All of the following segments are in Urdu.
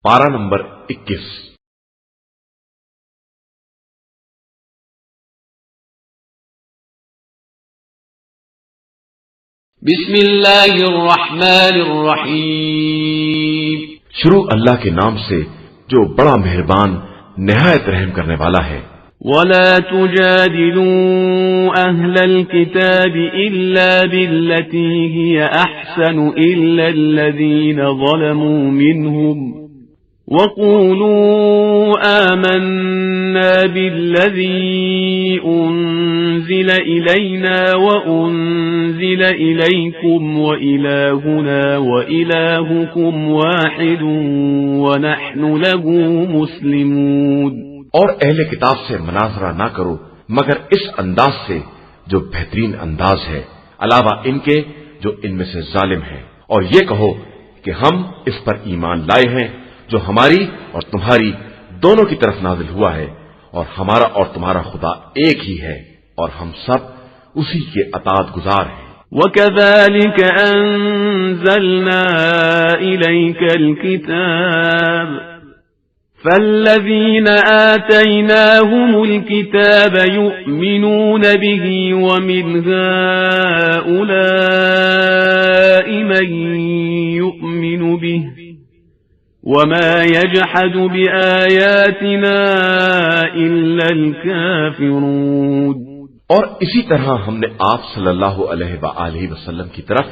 پارہ نمبر 21۔ بسم اللہ الرحمن الرحیم، شروع اللہ کے نام سے جو بڑا مہربان نہایت رحم کرنے والا ہے۔ ولا تجادلوا أهل الكتاب إلا بالتي هي أحسن إلا الذين ظلموا منهم وقولوا آمنا بالذي أنزل إلينا وأنزل إليكم وإلهنا وإلهكم واحد ونحن له مسلمون۔ اور اہل کتاب سے مناظرہ نہ کرو مگر اس انداز سے جو بہترین انداز ہے، علاوہ ان کے جو ان میں سے ظالم ہیں، اور یہ کہو کہ ہم اس پر ایمان لائے ہیں جو ہماری اور تمہاری دونوں کی طرف نازل ہوا ہے، اور ہمارا اور تمہارا خدا ایک ہی ہے، اور ہم سب اسی کے اطاعت گزار ہیں۔ وَكَذَلِكَ أَنزَلْنَا إِلَيْكَ الْكِتَابَ فَالَّذِينَ آتَيْنَاهُمُ الْكِتَابَ يُؤْمِنُونَ بِهِ وَمِنْ هَؤُلَاءِ مَن يُؤْمِنُ بِهِ وَمَا يَجْحَدُ بِآيَاتِنَا إِلَّا الْكَافِرُونَ۔ اور اسی طرح ہم نے آپ صلی اللہ علیہ وآلہ وسلم کی طرف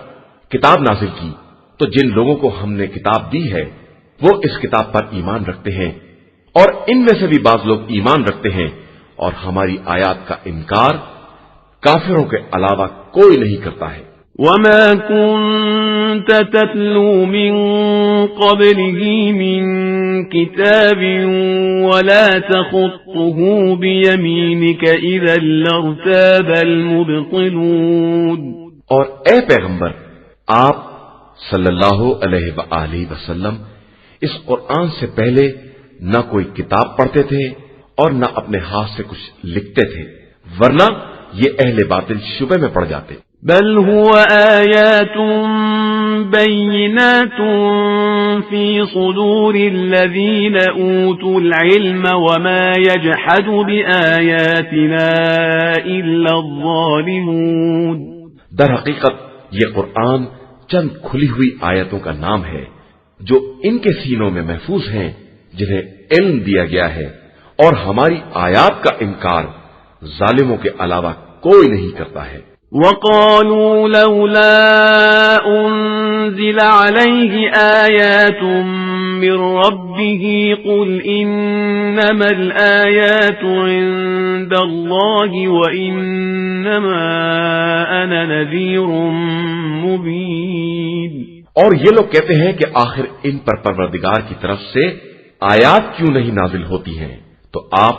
کتاب نازل کی، تو جن لوگوں کو ہم نے کتاب دی ہے وہ اس کتاب پر ایمان رکھتے ہیں، اور ان میں سے بھی بعض لوگ ایمان رکھتے ہیں، اور ہماری آیات کا انکار کافروں کے علاوہ کوئی نہیں کرتا ہے۔ وَمَا كُنْتَ تَتْلُو مِنْ قَبْلِهِ مِنْ كِتَابٍ وَلَا تَخُطُّهُ بِيَمِينِكَ إِذًا لَارْتَابَ الْمُبْطِلُونَ۔ اور اے پیغمبر، آپ صلی اللہ علیہ وآلہ وسلم اس قرآن سے پہلے نہ کوئی کتاب پڑھتے تھے اور نہ اپنے ہاتھ سے کچھ لکھتے تھے، ورنہ یہ اہل باطل شبہ میں پڑ جاتے۔ بل هو آیات بینات فی صدور الذین اوتوا العلم وما یجحد بآیاتنا الا الظالمون۔ در حقیقت یہ قرآن چند کھلی ہوئی آیتوں کا نام ہے جو ان کے سینوں میں محفوظ ہیں جنہیں علم دیا گیا ہے، اور ہماری آیات کا انکار ظالموں کے علاوہ کوئی نہیں کرتا ہے۔ وَقَالُوا لَوْلَا أُنزِلَ عَلَيْهِ آيَاتٌ مِّن رَّبِّهِ قُلْ إِنَّمَا الْآيَاتُ عِندَ اللَّهِ وَإِنَّمَا أَنَا نَذِيرٌ مُّبِينٌ۔ اور یہ لوگ کہتے ہیں کہ آخر ان پر پروردگار کی طرف سے آیات کیوں نہیں نازل ہوتی ہیں؟ تو آپ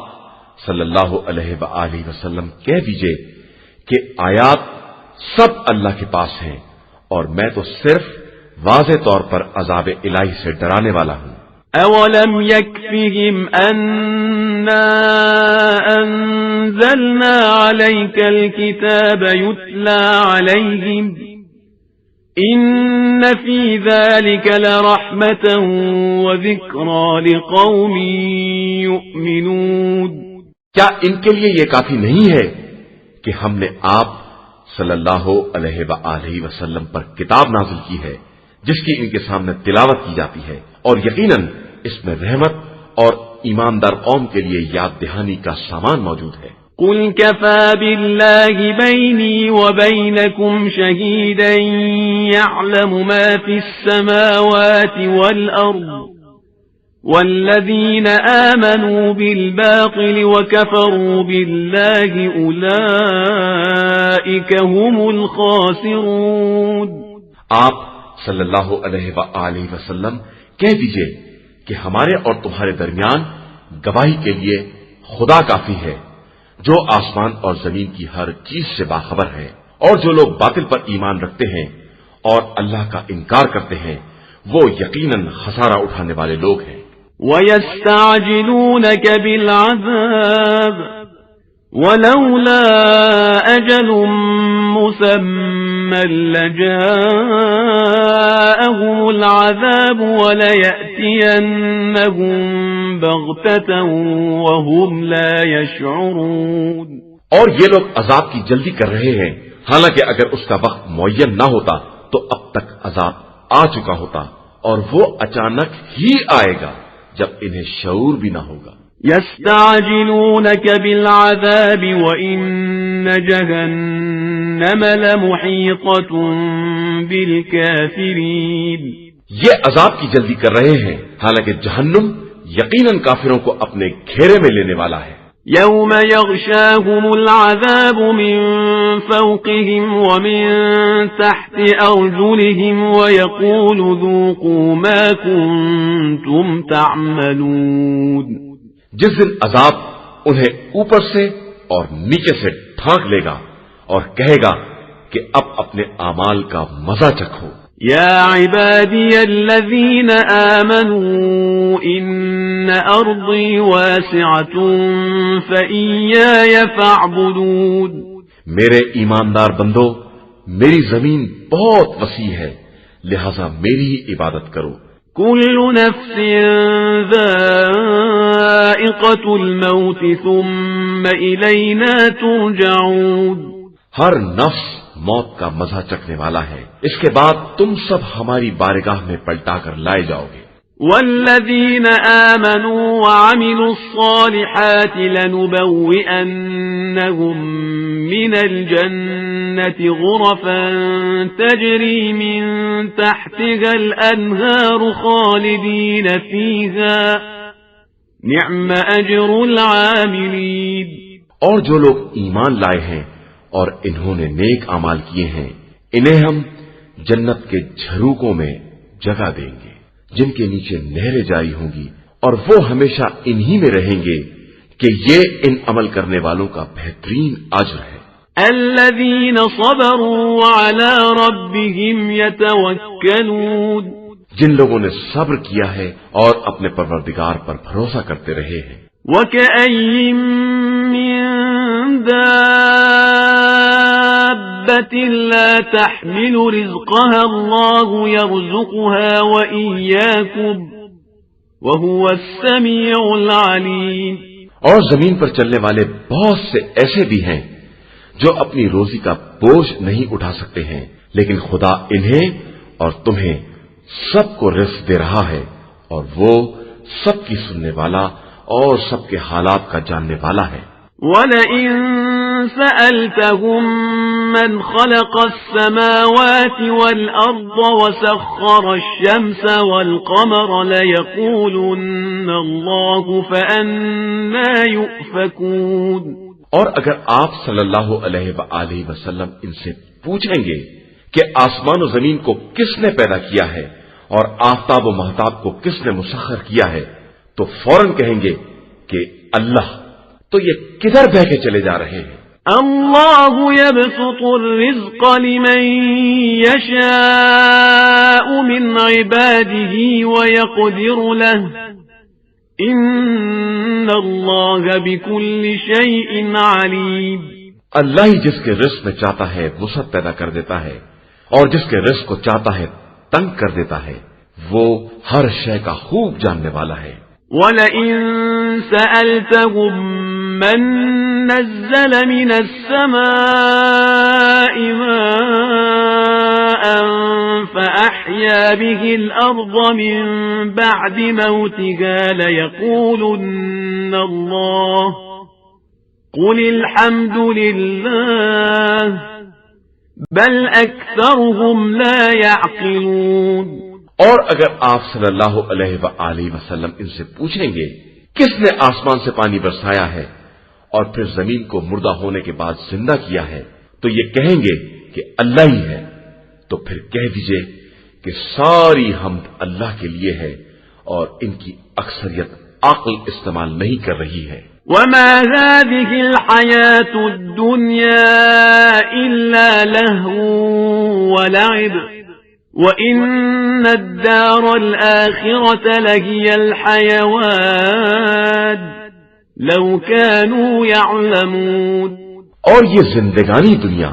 صلی اللہ علیہ وآلہ وسلم کہہ دیجئے کہ آیات سب اللہ کے پاس ہیں، اور میں تو صرف واضح طور پر عذاب الہی سے ڈرانے والا ہوں۔ اولم يكفهم أنا أنزلنا عليك الكتاب يتلى عليهم إن في ذلك لرحمة وذكرى لقوم يؤمنون۔ کیا ان کے لیے یہ کافی نہیں ہے کہ ہم نے آپ صلی اللہ علیہ وآلہ وسلم پر کتاب نازل کی ہے جس کی ان کے سامنے تلاوت کی جاتی ہے، اور یقیناً اس میں رحمت اور ایماندار قوم کے لیے یاد دہانی کا سامان موجود ہے۔ قل كفى بالله بيني وبينكم شهيدا يعلم ما في السماوات والأرض والذين آمنوا بالباطل وكفروا بالله أولئك هم الخاسرون۔ آپ صلی اللہ علیہ وآلہ وسلم کہہ دیجئے کہ ہمارے اور تمہارے درمیان گواہی کے لیے خدا کافی ہے جو آسمان اور زمین کی ہر چیز سے باخبر ہے، اور جو لوگ باطل پر ایمان رکھتے ہیں اور اللہ کا انکار کرتے ہیں وہ یقیناً خسارہ اٹھانے والے لوگ ہیں۔ وَيَسْتَعْجِلُونَكَ بِالْعَذَابِ وَلَوْلَا أَجَلٌ مُّسَمًّى ثم لجاءهم العذاب وليأتينهم بغتة وهم لا يشعرون۔ اور یہ لوگ عذاب کی جلدی کر رہے ہیں، حالانکہ اگر اس کا وقت معین نہ ہوتا تو اب تک عذاب آ چکا ہوتا، اور وہ اچانک ہی آئے گا جب انہیں شعور بھی نہ ہوگا۔ يستعجلونك بالعذاب وإن جهنم لمحيطة بالكافرين۔ یہ عذاب کی جلدی کر رہے ہیں، حالانکہ جہنم یقیناً کافروں کو اپنے گھیرے میں لینے والا ہے۔ يوم يغشاهم العذاب من فوقهم ومن تحت أرجلهم ويقول ذوقوا ما كنتم تعملون۔ جس دن عذاب انہیں اوپر سے اور نیچے سے ڈھانک لے گا اور کہے گا کہ اب اپنے اعمال کا مزہ چکھو۔ يا عبادي الذين آمنوا إن أرضي واسعة فإياي فاعبدون۔ میرے ایماندار بندو، میری زمین بہت وسیع ہے، لہذا میری ہی عبادت کرو۔ كل نفس ذائقة الموت ثم إلينا ترجعون۔ ہر نفس موت کا مزہ چکھنے والا ہے، اس کے بعد تم سب ہماری بارگاہ میں پلٹا کر لائے جاؤ گے۔ والذين آمنوا وعملوا الصالحات لنبوئنهم من الجنة غرفا تجري من تحتها الأنهار خالدين فيها نعم أجر العاملين۔ اور جو لوگ ایمان لائے ہیں اور انہوں نے نیک اعمال کیے ہیں، انہیں ہم جنت کے جھروکوں میں جگہ دیں گے جن کے نیچے نہریں جاری ہوں گی، اور وہ ہمیشہ انہی میں رہیں گے کہ یہ ان عمل کرنے والوں کا بہترین اجر ہے۔ الذين صبروا وعلى ربهم يتوكلون۔ جن لوگوں نے صبر کیا ہے اور اپنے پروردگار پر بھروسہ کرتے رہے ہیں۔ وكأي من دابة لا تحمل رزقها الله يرزقها وإياكم وهو السميع العليم۔ اور زمین پر چلنے والے بہت سے ایسے بھی ہیں جو اپنی روزی کا بوجھ نہیں اٹھا سکتے ہیں، لیکن خدا انہیں اور تمہیں سب کو رزق دے رہا ہے، اور وہ سب کی سننے والا اور سب کے حالات کا جاننے والا ہے۔ وَلَئِن سَأَلْتَهُم مَّنْ خَلَقَ السَّمَاوَاتِ وَالْأَرْضَ وَسَخَّرَ الشَّمْسَ وَالْقَمَرَ لَيَقُولُنَّ اللَّهُ فَأَنَّىٰ يُؤْفَكُونَ۔ اور اگر آپ صلی اللہ علیہ وآلہ وسلم ان سے پوچھیں گے کہ آسمان و زمین کو کس نے پیدا کیا ہے اور آفتاب و مہتاب کو کس نے مسخر کیا ہے، تو فوراً کہیں گے کہ اللہ، تو یہ کدھر بہ کے چلے جا رہے ہیں۔ اللہ یبسط الرزق لمن یشاء من عباده ویقدر له ان اللہ بكل شیء علیم۔ اللہ ہی جس کے رزق میں چاہتا ہے وسعت پیدا کر دیتا ہے، اور جس کے رزق کو چاہتا ہے تنگ کر دیتا ہے، وہ ہر شے کا خوب جاننے والا ہے۔ وَلَئِن سَأَلْتَهُم مَّن نَّزَّلَ مِنَ السَّمَاءِ مَاءً فَأَحْيَا بِهِ الْأَرْضَ مِن بَعْدِ مَوْتِهَا لَيَقُولُنَّ اللَّهُ قُلِ الْحَمْدُ لِلَّهِ بَلْ أَكْثَرُهُمْ لَا يَعْقِلُونَ۔ اور اگر آپ صلی اللہ علیہ وآلہ وسلم ان سے پوچھیں گے کس نے آسمان سے پانی برسایا ہے اور پھر زمین کو مردہ ہونے کے بعد زندہ کیا ہے، تو یہ کہیں گے کہ اللہ ہی ہے، تو پھر کہہ دیجئے کہ ساری حمد اللہ کے لیے ہے اور ان کی اکثریت عقل استعمال نہیں کر رہی ہے۔ وَمَا هَٰذِهِ الْحَيَاةُ الدُّنْيَا إِلَّا لَهْوٌ وَلَعِبٌ وَإِنَّ الدَّارَ الْآخِرَةَ لَهِيَ الْحَيَوَانُ لَوْ كَانُوا يَعْلَمُونَ۔ اور یہ زندگانی دنیا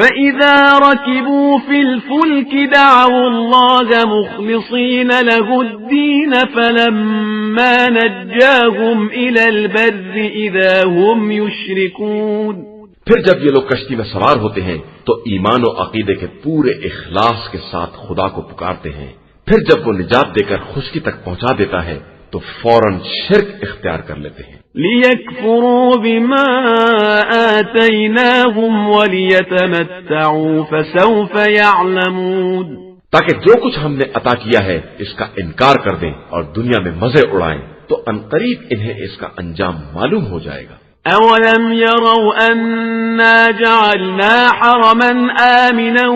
فَإِذَا رَكِبُوا فِي الْفُلْكِ دَعَوُا اللَّهَ مُخْلِصِينَ لَهُ الدِّينَ فَلَمَّا نَجَّاهُمْ إِلَى الْبَرِّ إِذَا هُمْ يُشْرِكُونَ پھر جب یہ لوگ کشتی میں سوار ہوتے ہیں تو ایمان و عقیدے کے پورے اخلاص کے ساتھ خدا کو پکارتے ہیں، پھر جب وہ نجات دے کر خشکی تک پہنچا دیتا ہے تو فوراً شرک اختیار کر لیتے ہیں۔ لِيَكْفُرُوا بِمَا آتَيْنَاهُمْ وَلِيَتَمَتَّعُوا فَسَوْفَ يَعْلَمُونَ تاکہ جو کچھ ہم نے عطا کیا ہے اس کا انکار کر دیں اور دنیا میں مزے اڑائیں تو عنقریب انہیں اس کا انجام معلوم ہو جائے گا۔ أَوَلَمْ يَرَوْا أَنَّا جَعَلْنَا حَرَمًا آمِنًا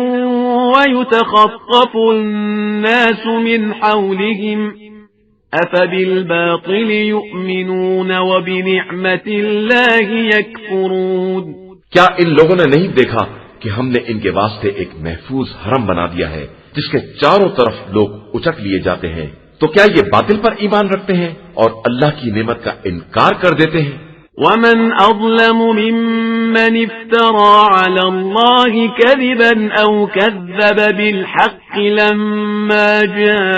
وَيُتَخَطَّفُ النَّاسُ مِنْ حَوْلِهِمْ أَفَبِالْبَاطِلِ يُؤْمِنُونَ وَبِنِعْمَةِ اللَّهِ يَكْفُرُونَ کیا ان لوگوں نے نہیں دیکھا کہ ہم نے ان کے واسطے ایک محفوظ حرم بنا دیا ہے جس کے چاروں طرف لوگ اچک لیے جاتے ہیں، تو کیا یہ باطل پر ایمان رکھتے ہیں اور اللہ کی نعمت کا انکار کر دیتے ہیں؟ وَمَنْ أَظْلَمُ مِمَّنِ افْتَرَى عَلَى اللَّهِ كَذِبًا أَوْ كَذَّبَ بِالْحَقِّ لَمَّا جَاءَهُ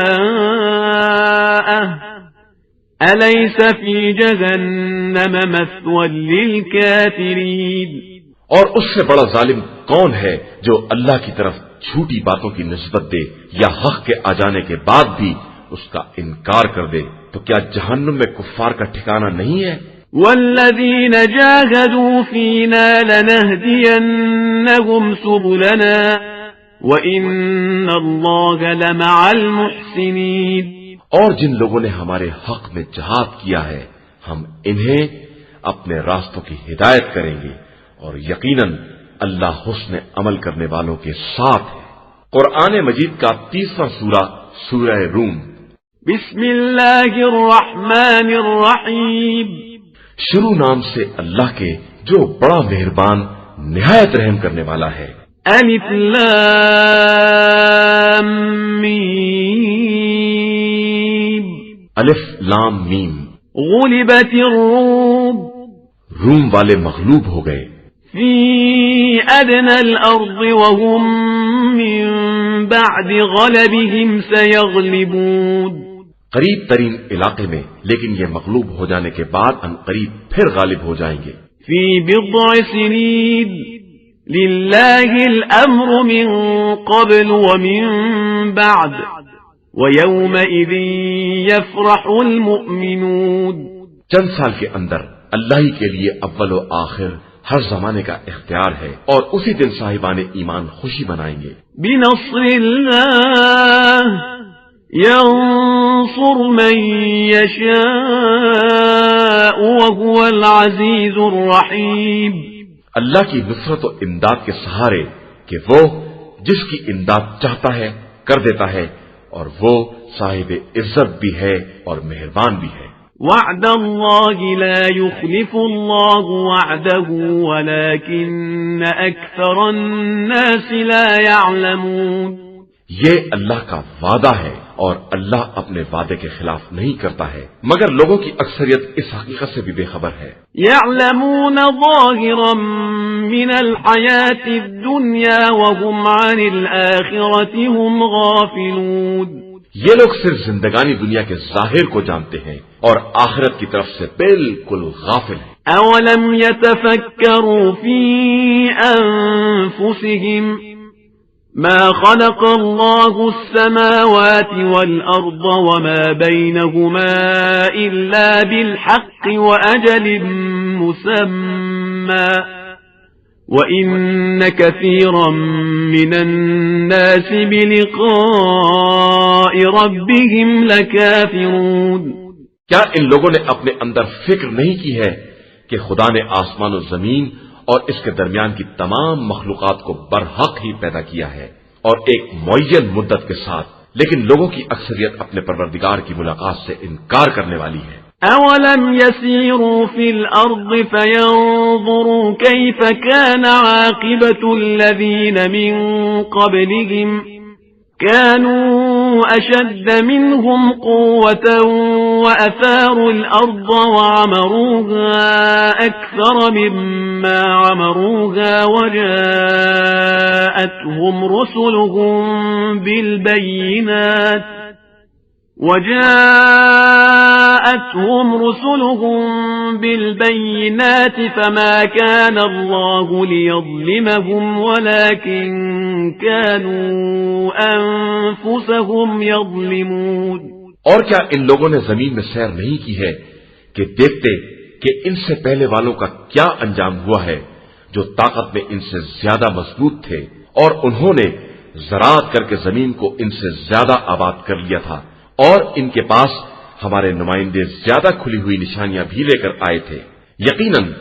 أَلَيْسَ فِي جَهَنَّمَ مَثْوًى لِلْكَافِرِينَ اور اس سے بڑا ظالم کون ہے جو اللہ کی طرف جھوٹی باتوں کی نسبت دے یا حق کے آ جانے کے بعد بھی اس کا انکار کر دے؟ تو کیا جہنم میں کفار کا ٹھکانہ نہیں ہے؟ وَالَّذِينَ جَاهَدُوا فِينَا لَنَهْدِيَنَّهُمْ سُبُلَنَا وَإِنَّ اللَّهَ لَمَعَ الْمُحْسِنِينَ اور جن لوگوں نے ہمارے حق میں جہاد کیا ہے ہم انہیں اپنے راستوں کی ہدایت کریں گے اور یقیناً اللہ حسن عمل کرنے والوں کے ساتھ ہے۔ قرآن مجید کا 30واں سورہ سورہ روم۔ بسم اللہ الرحمن الرحیم۔ شروع نام سے اللہ کے جو بڑا مہربان نہایت رحم کرنے والا ہے۔ الف لام میم۔ الف لام میم۔ غلبت الروم۔ روم والے مغلوب ہو گئے۔ فی ادنى الارض وهم من بعد غلبهم سيغلبون۔ قریب ترین علاقے میں، لیکن یہ مغلوب ہو جانے کے بعد ان قریب پھر غالب ہو جائیں گے۔ فی بضع سنین للہ الامر من قبل ومن بعد ویومئذ یفرح المؤمنون۔ چند سال کے اندر اللہ ہی کے لیے اول و آخر ہر زمانے کا اختیار ہے اور اسی دن صاحبان ایمان خوشی منائیں گے۔ بنصر اللہ ينصر من يشاء وهو العزيز الرحيم۔ اللہ کی نصرت و امداد کے سہارے کہ وہ جس کی امداد چاہتا ہے کر دیتا ہے اور وہ صاحب عزت بھی ہے اور مہربان بھی ہے۔ وعد اللہ لا يخلف اللہ وعده ولكن اکثر الناس لا يعلمون۔ یہ اللہ کا وعدہ ہے اور اللہ اپنے وعدے کے خلاف نہیں کرتا ہے، مگر لوگوں کی اکثریت اس حقیقت سے بھی بے خبر ہے۔ يعلمون ظاہرا من الحیاة الدنیا وهم عن الآخرة هم غافلون۔ یہ لوگ صرف زندگانی دنیا کے ظاہر کو جانتے ہیں اور آخرت کی طرف سے بالکل غافل ہیں۔ اولم يتفکروا فی انفسهم ما خلق الله السماوات والأرض وما بينهما إلا بالحق وأجل مسمى وَإِنَّ كَثِيرًا مِّنَ النَّاسِ بِلِقَاءِ رَبِّهِمْ لَكَافِرُونَ۔ کیا ان لوگوں نے اپنے اندر فکر نہیں کی ہے کہ خدا نے آسمان و زمین اور اس کے درمیان کی تمام مخلوقات کو برحق ہی پیدا کیا ہے اور ایک معین مدت کے ساتھ، لیکن لوگوں کی اکثریت اپنے پروردگار کی ملاقات سے انکار کرنے والی ہے۔ أَوَلَمْ يَسِيرُوا فِي الْأَرْضِ فَيَنظُرُوا كَيْفَ كَانَ عَاقِبَةُ الَّذِينَ مِن قَبْلِهِمْ كَانُوا أشد منهم قوة وأثاروا الأرض وعمروها أكثر مما عمروها وجاءتهم رسلهم بالبينات فما كان الله ليظلمهم ولكن كانوا أنفسهم يظلمون. اور کیا ان لوگوں نے زمین میں سیر نہیں کی ہے کہ دیکھتے کہ ان سے پہلے والوں کا کیا انجام ہوا ہے جو طاقت میں ان سے زیادہ مضبوط تھے اور انہوں نے زراعت کر کے زمین کو ان سے زیادہ آباد کر لیا تھا اور ان کے پاس ہمارے نمائندے زیادہ کھلی ہوئی نشانیاں بھی لے کر آئے تھے. یقیناً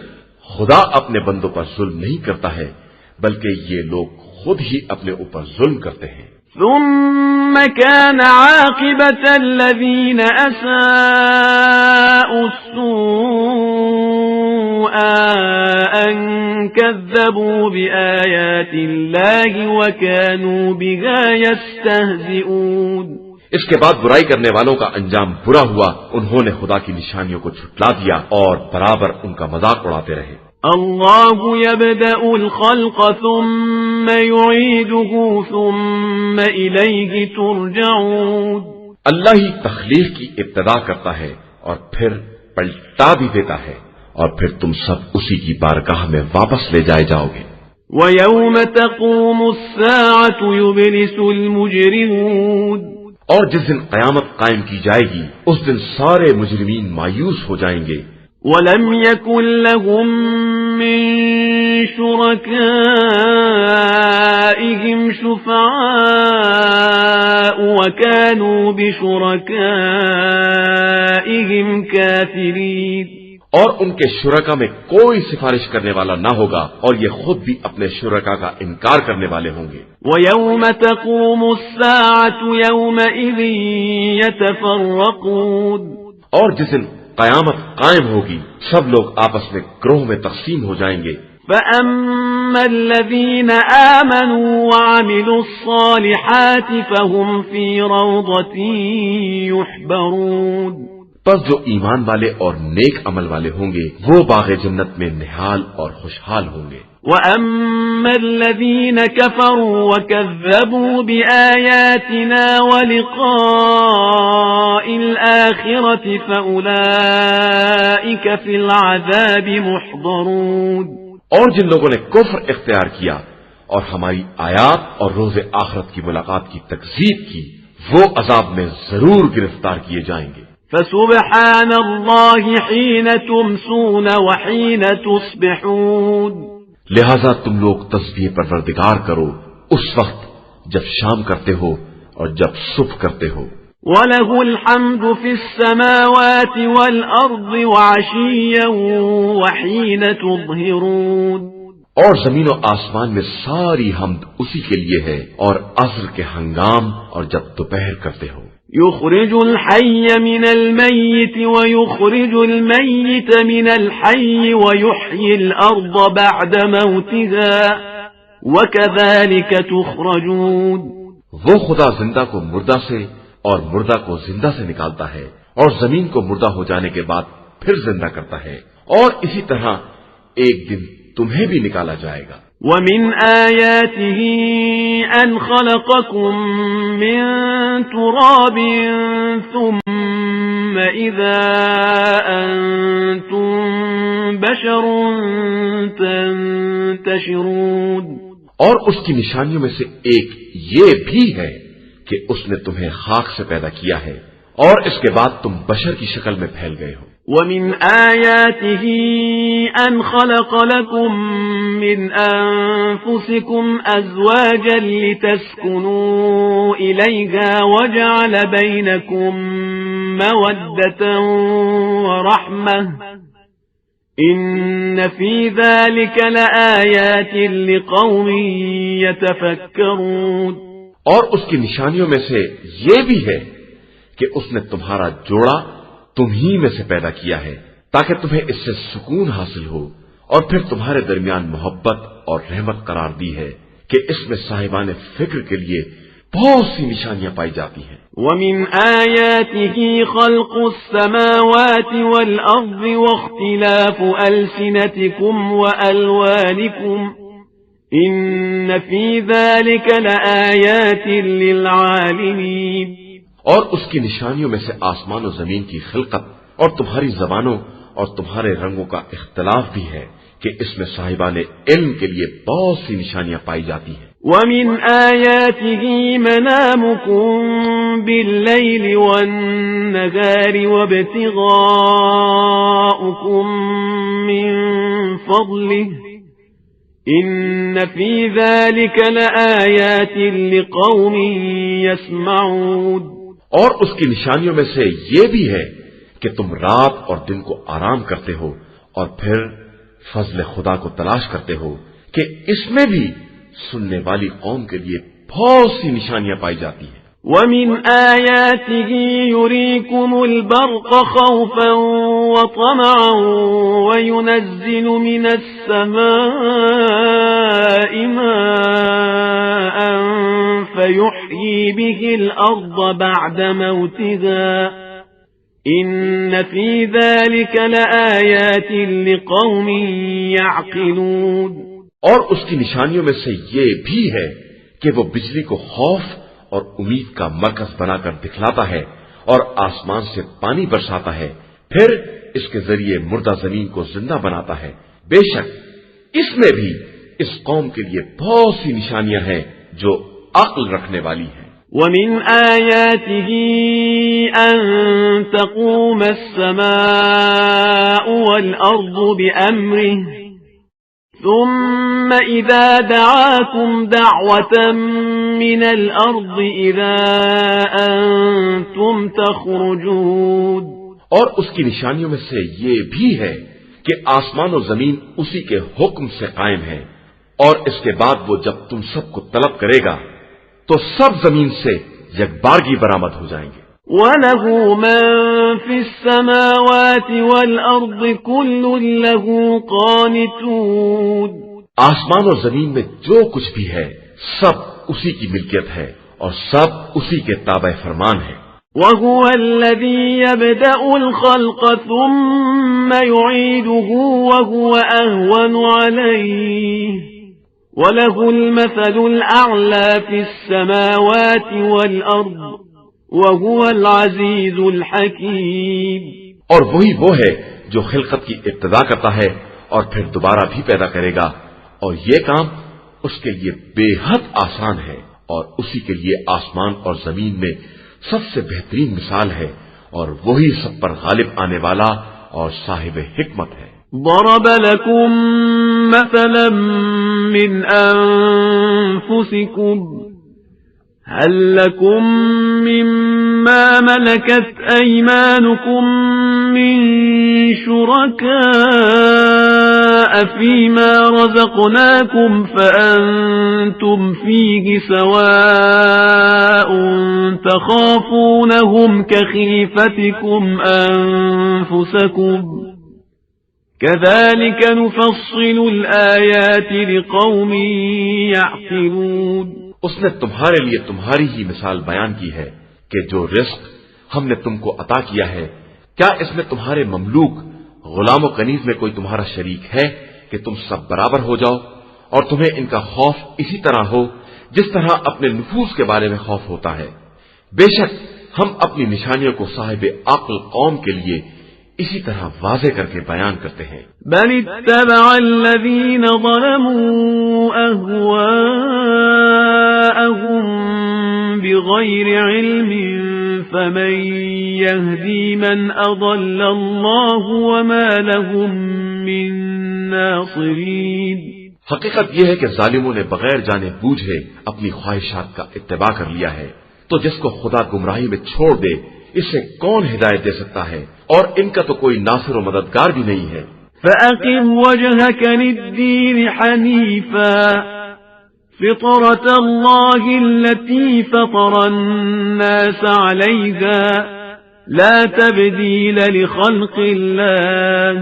خدا اپنے بندوں پر ظلم نہیں کرتا ہے بلکہ یہ لوگ خود ہی اپنے اوپر ظلم کرتے ہیں. ثم كان عاقبة الذين أساءوا السوء أن كذبوا بآيات الله وكانوا بها يستهزئون. اس کے بعد برائی کرنے والوں کا انجام برا ہوا، انہوں نے خدا کی نشانیوں کو جھٹلا دیا اور برابر ان کا مذاق اڑاتے رہے. اللہ يبدأ الخلق ثم يعيده ثم إليه ترجعون. اللہ ہی تخلیق کی ابتدا کرتا ہے اور پھر پلٹا بھی دیتا ہے اور پھر تم سب اسی کی بارگاہ میں واپس لے جائے جاؤ گے. وَيَوْمَ تَقُومُ السَّاعَةُ يُبْلِسُ الْمُجْرِمُونَ. اور جس دن قیامت قائم کی جائے گی اس دن سارے مجرمین مایوس ہو جائیں گے. وَلَمْ يَكُنْ لَهُم مِّن شُرَكَائِهِمْ شُفَعَاءُ وَكَانُوا بِشُرَكَائِهِمْ كَافِرِينَ. اور ان کے شرکا میں کوئی سفارش کرنے والا نہ ہوگا اور یہ خود بھی اپنے شرکا کا انکار کرنے والے ہوں گے. وَيَوْمَ تَقُومُ السَّاعَةُ يَوْمَئِذٍ يَتَفَرَّقُونَ. اور جس دن قیامت قائم ہوگی سب لوگ آپس میں گروہ میں تقسیم ہو جائیں گے. فَأَمَّا الَّذِينَ آمَنُوا وَعَمِلُوا الصَّالِحَاتِ فَهُمْ فِي رَوْضَةٍ يُحْبَرُونَ. پس جو ایمان والے اور نیک عمل والے ہوں گے وہ باغ جنت میں نہال اور خوشحال ہوں گے. وَأَمَّا الَّذِينَ كَفَرُوا وَكَذَّبُوا بِآيَاتِنَا وَلِقَاءِ الْآخِرَةِ فَأُولَئِكَ فِي الْعَذَابِ مُحْضَرُونَ. اور جن لوگوں نے کفر اختیار کیا اور ہماری آیات اور روز آخرت کی ملاقات کی تکذیب کی وہ عذاب میں ضرور گرفتار کیے جائیں گے. فَسُبْحَانَ اللَّهِ حِينَ تُمْسُونَ وَحِينَ تُصْبِحُونَ. لہذا تم لوگ تسبیح پروردگار کرو اس وقت جب شام کرتے ہو اور جب صبح کرتے ہو. وَلَهُ الْحَمْدُ فِي السَّمَاوَاتِ وَالْأَرْضِ وَعَشِيًّا وَحِينَ تُظْهِرُونَ. اور زمین و آسمان میں ساری حمد اسی کے لیے ہے اور عصر کے ہنگام اور جب دوپہر کرتے ہو. يخرج الحي من الميت ويخرج الميت من الحي ويحيي الأرض بعد موتها وكذلك تخرجون. وہ خدا زندہ کو مردہ سے اور مردہ کو زندہ سے نکالتا ہے اور زمین کو مردہ ہو جانے کے بعد پھر زندہ کرتا ہے اور اسی طرح ایک دن تمہیں بھی نکالا جائے گا. وَمِنْ آيَاتِهِ أَنْ خَلَقَكُم مِّن تُرَابٍ ثُمَّ إِذَا أَنْتُمْ بَشَرٌ تَنْتَشِرُونَ. اور اس کی نشانیوں میں سے ایک یہ بھی ہے کہ اس نے تمہیں خاک سے پیدا کیا ہے اور اس کے بعد تم بشر کی شکل میں پھیل گئے ہو. وَمِنْ آيَاتِهِ أَنْ خَلَقَ لَكُم مِّنْ أَنفُسِكُمْ أَزْوَاجًا لِتَسْكُنُوا إِلَيْهَا وَجَعَلَ بَيْنَكُم مَّوَدَّةً وَرَحْمَةً إِنَّ فِي ذَلِكَ لَآيَاتٍ لِقَوْمٍ يَتَفَكَّرُونَ. اور اس کی نشانیوں میں سے یہ بھی ہے کہ اس نے تمہارا جوڑا تم ہی میں سے پیدا کیا ہے تاکہ تمہیں اس سے سکون حاصل ہو اور پھر تمہارے درمیان محبت اور رحمت قرار دی ہے کہ اس میں صاحبان فکر کے لیے بہت سی نشانیاں پائی جاتی ہیں۔ وَمِنْ آيَاتِهِ خَلْقُ السَّمَاوَاتِ وَالْأَرْضِ وَاخْتِلَافُ أَلْسِنَتِكُمْ وَأَلْوَانِكُمْ إِنَّ فِي ذَلِكَ لَآيَاتٍ لِلْعَالِمِينَ۔ اور اس کی نشانیوں میں سے آسمان و زمین کی خلقت اور تمہاری زبانوں اور تمہارے رنگوں کا اختلاف بھی ہے کہ اس میں صاحبان علم کے لیے بہت سی نشانیاں پائی جاتی ہیں۔ وَمِنْ آيَاتِهِ مَنَامُكُمْ بِاللَّيْلِ وَالنَّهَارِ وَابْتِغَاؤُكُمْ مِنْ فَضْلِهِ إِنَّ فِي ذَلِكَ لَآيَاتٍ لِقَوْمٍ يَسْمَعُونَ۔ اور اس کی نشانیوں میں سے یہ بھی ہے کہ تم رات اور دن کو آرام کرتے ہو اور پھر فضل خدا کو تلاش کرتے ہو کہ اس میں بھی سننے والی قوم کے لیے بہت سی نشانیاں پائی جاتی ہیں۔ وَمِنْ آيَاتِهِ يُرِيكُمُ الْبَرْقَ خَوْفًا وَطَمَعًا وَيُنَزِّلُ مِنَ السَّمَاءِ مَاءً فَيُحْيِي بِهِ الْأَرْضَ بَعْدَ مَوْتِهَا إِنَّ فِي ذَلِكَ لَآيَاتٍ لِقَوْمٍ يَعْقِلُونَ۔ اور اس کی نشانیوں میں سے یہ بھی ہے کہ وہ بجلی کو خوف اور امید کا مرکز بنا کر دکھلاتا ہے اور آسمان سے پانی برساتا ہے، پھر اس کے ذریعے مردہ زمین کو زندہ بناتا ہے۔ بے شک اس میں بھی اس قوم کے لیے بہت سی نشانیاں ہیں جو عقل رکھنے والی ہیں۔ وَمِنْ آيَاتِهِ أَن تَقُومَ السَّمَاءُ وَالْأَرْضُ بِأَمْرِهِ ثُمَّ إِذَا دَعَاكُمْ دَعْوَةً مِّنَ الْأَرْضِ إِذَا أَنْتُمْ تَخْرُجُونَ۔ اور اس کی نشانیوں میں سے یہ بھی ہے کہ آسمان و زمین اسی کے حکم سے قائم ہے، اور اس کے بعد وہ جب تم سب کو طلب کرے گا تو سب زمین سے یکبارگی برآمد ہو جائیں گے۔ وَلَهُ مَن فِي السَّمَاوَاتِ وَالْأَرْضِ كُلٌّ لَهُ قَانِتُونَ۔ آسمان اور زمین میں جو کچھ بھی ہے سب اسی کی ملکیت ہے اور سب اسی کے تابع فرمان ہے۔ وَهُوَ الَّذِي يَبْدَأُ الْخَلْقَ ثُمَّ يُعِيدُهُ وَهُوَ أَهْوَنُ عَلَيْهِ وَلَهُ الْمَثَلُ الْأَعْلَى فِي السَّمَاوَاتِ وَالْأَرْضِ وَهُوَ الْعَزِيزُ الْحَكِيمُ۔ اور وہی وہ ہے جو خلقت کی ابتدا کرتا ہے اور پھر دوبارہ بھی پیدا کرے گا، اور یہ کام اس کے لیے بے حد آسان ہے، اور اسی کے لیے آسمان اور زمین میں سب سے بہترین مثال ہے، اور وہی سب پر غالب آنے والا اور صاحب حکمت ہے۔ ضرب لكم مثلا من أنفسكم هل لكم مما ملكت أيمانكم من شركاء فيما رزقناكم فأنتم فيه سواء تخافونهم كخيفتكم أنفسكم كذلك نفصل الآيات لقوم يعقلون۔ اس نے تمہارے لیے تمہاری ہی مثال بیان کی ہے کہ جو رزق ہم نے تم کو عطا کیا ہے، کیا اس میں تمہارے مملوک غلام و کنیز میں کوئی تمہارا شریک ہے کہ تم سب برابر ہو جاؤ اور تمہیں ان کا خوف اسی طرح ہو جس طرح اپنے نفوس کے بارے میں خوف ہوتا ہے؟ بے شک ہم اپنی نشانیوں کو صاحب عقل قوم کے لیے اسی طرح واضح کر کے بیان کرتے ہیں۔ بل اتبع الذین ظلموا اهواءهم بغیر علم فمن يهدی من اضل اللہ وما لهم من ناصرین۔ حقیقت یہ ہے کہ ظالموں نے بغیر جانے بوجھے اپنی خواہشات کا اتباع کر لیا ہے، تو جس کو خدا گمراہی میں چھوڑ دے اسے کون ہدایت دے سکتا ہے، اور ان کا تو کوئی ناصر و مددگار بھی نہیں ہے۔ فَأَقِمْ وَجْهَكَ لِلدِّينِ حَنِيفًا فِطْرَةَ اللَّهِ الَّتِي فَطَرَ النَّاسَ عَلَيْهَا لَا تَبْدِيلَ لِخَلْقِ اللَّهِ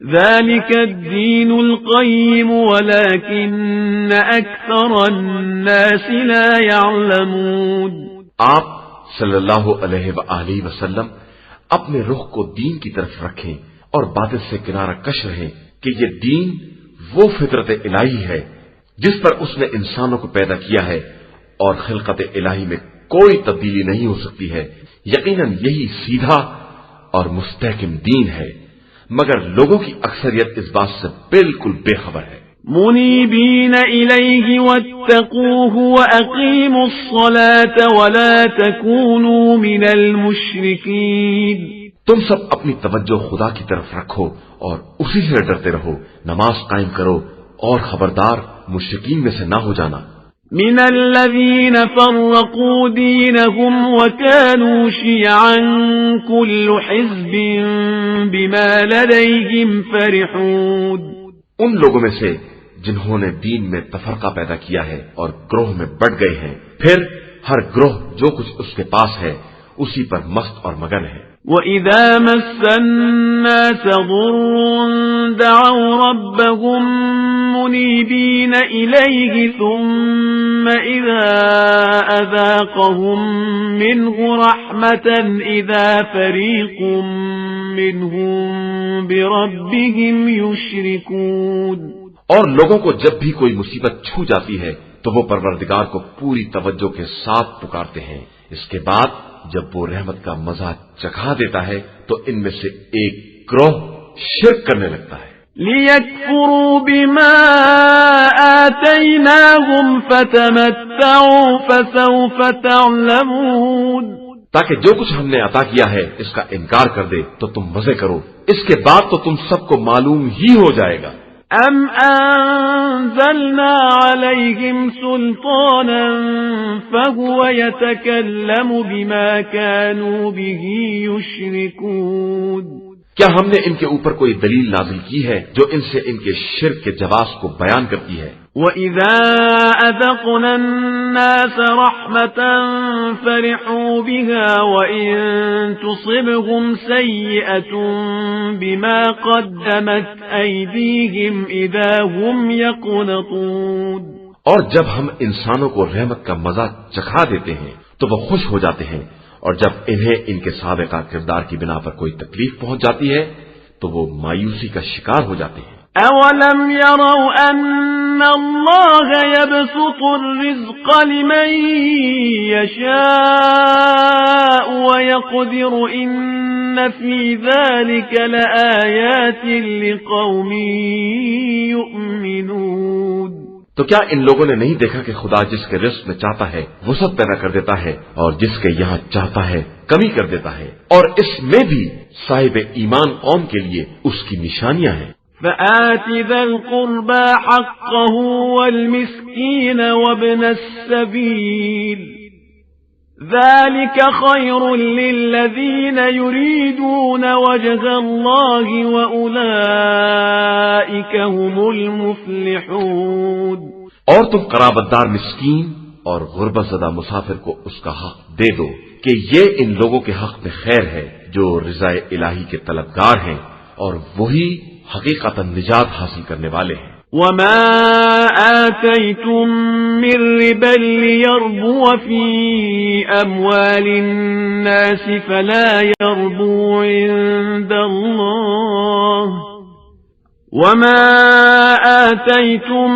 ذلك الدين القيم ولكن أكثر الناس لا يعلمون۔ آپ صلی اللہ علیہ وآلہ وسلم اپنے رخ کو دین کی طرف رکھیں اور باطل سے کنارہ کش رہیں کہ یہ دین وہ فطرت الہی ہے جس پر اس نے انسانوں کو پیدا کیا ہے اور خلقت الہی میں کوئی تبدیلی نہیں ہو سکتی ہے۔ یقیناً یہی سیدھا اور مستحکم دین ہے، مگر لوگوں کی اکثریت اس بات سے بالکل بے خبر ہے۔ منیبین الیہ واتقوہ واقیموا الصلاة ولا تکونوا من المشرکین۔ تم سب اپنی توجہ خدا کی طرف رکھو اور اسی سے ڈرتے رہو، نماز قائم کرو اور خبردار مشرکین میں سے نہ ہو جانا۔ من الذين فرقوا دينهم وكانوا شيعا كل حزب بما لديهم فرحون۔ ان لوگوں میں سے جنہوں نے دین میں تفرقہ پیدا کیا ہے اور گروہ میں بٹ گئے ہیں، پھر ہر گروہ جو کچھ اس کے پاس ہے اسی پر مست اور مگن ہے۔ وَإِذَا مَسَّ النَّاسَ ضُرٌّ دَعَوْا رَبَّهُم مُنِيبِينَ إِلَيْهِ ثُمَّ إِذَا أَذَاقَهُم مِّنْهُ رَحْمَةً إِذَا فَرِيقٌ مِّنْهُم بِرَبِّهِمْ يُشْرِكُونَ۔ اور لوگوں کو جب بھی کوئی مصیبت چھو جاتی ہے تو وہ پروردگار کو پوری توجہ کے ساتھ پکارتے ہیں، اس کے بعد جب وہ رحمت کا مزہ چکھا دیتا ہے تو ان میں سے ایک گروہ شرک کرنے لگتا ہے۔ لِيَكْفُرُوا بِمَا آتَيْنَاهُمْ فَتَمَتَّعُوا فَسَوْفَ تَعْلَمُونَ۔ تاکہ جو کچھ ہم نے عطا کیا ہے اس کا انکار کر دے تو تم مزے کرو، اس کے بعد تو تم سب کو معلوم ہی ہو جائے گا۔ أَمْ أَنزَلْنَا عَلَيْهِمْ سُلْطَانًا فَهُوَ يَتَكَلَّمُ بِمَا كَانُوا بِهِ يُشْرِكُونَ۔ کیا ہم نے ان کے اوپر کوئی دلیل نازل کی ہے جو ان سے ان کے شرک کے جواز کو بیان کرتی ہے؟ وَإِذَا أَذَقْنَا النَّاسَ رَحْمَةً فَرِحُوا بِهَا وَإِن تُصِبْهُمْ سَيِّئَةٌ بِمَا قَدَّمَتْ أَيْدِيهِمْ إِذَا هُمْ يَقْنَطُونَ۔ اور جب ہم انسانوں کو رحمت کا مزہ چکھا دیتے ہیں تو وہ خوش ہو جاتے ہیں، اور جب انہیں ان کے سابقہ کردار کی بنا پر کوئی تکلیف پہنچ جاتی ہے تو وہ مایوسی کا شکار ہو جاتے ہیں۔ أَوَلَمْ يَرَوْا أَنَّ اللَّهَ يَبْسُطُ الرِّزْقَ لِمَن يَشَاءُ وَيَقْدِرُ إِنَّ فِي ذَلِكَ لَآيَاتٍ لِقَوْمٍ يُؤْمِنُونَ۔ تو کیا ان لوگوں نے نہیں دیکھا کہ خدا جس کے رزق میں چاہتا ہے وسعت پیدا کر دیتا ہے اور جس کے یہاں چاہتا ہے کمی کر دیتا ہے، اور اس میں بھی صاحب ایمان قوم کے لیے اس کی نشانیاں ہیں۔ فآت ذا القربى حقه والمسكين وابن السبيل ذلك خير للذين يريدون وجه الله وأولئك هم المفلحون۔ اور تم قرابتدار مسکین اور غربت زدہ مسافر کو اس کا حق دے دو کہ یہ ان لوگوں کے حق میں خیر ہے جو رضا الہی کے طلبگار ہیں اور وہی حقیقتا نجات حاصل کرنے والے ہیں۔ وَمَا آتَيْتُم مِّن رِّبًا لِّيَرْبُوَ فِي أَمْوَالِ النَّاسِ فَلَا يَرْبُو عِندَ اللَّهِ وَمَا آتَيْتُم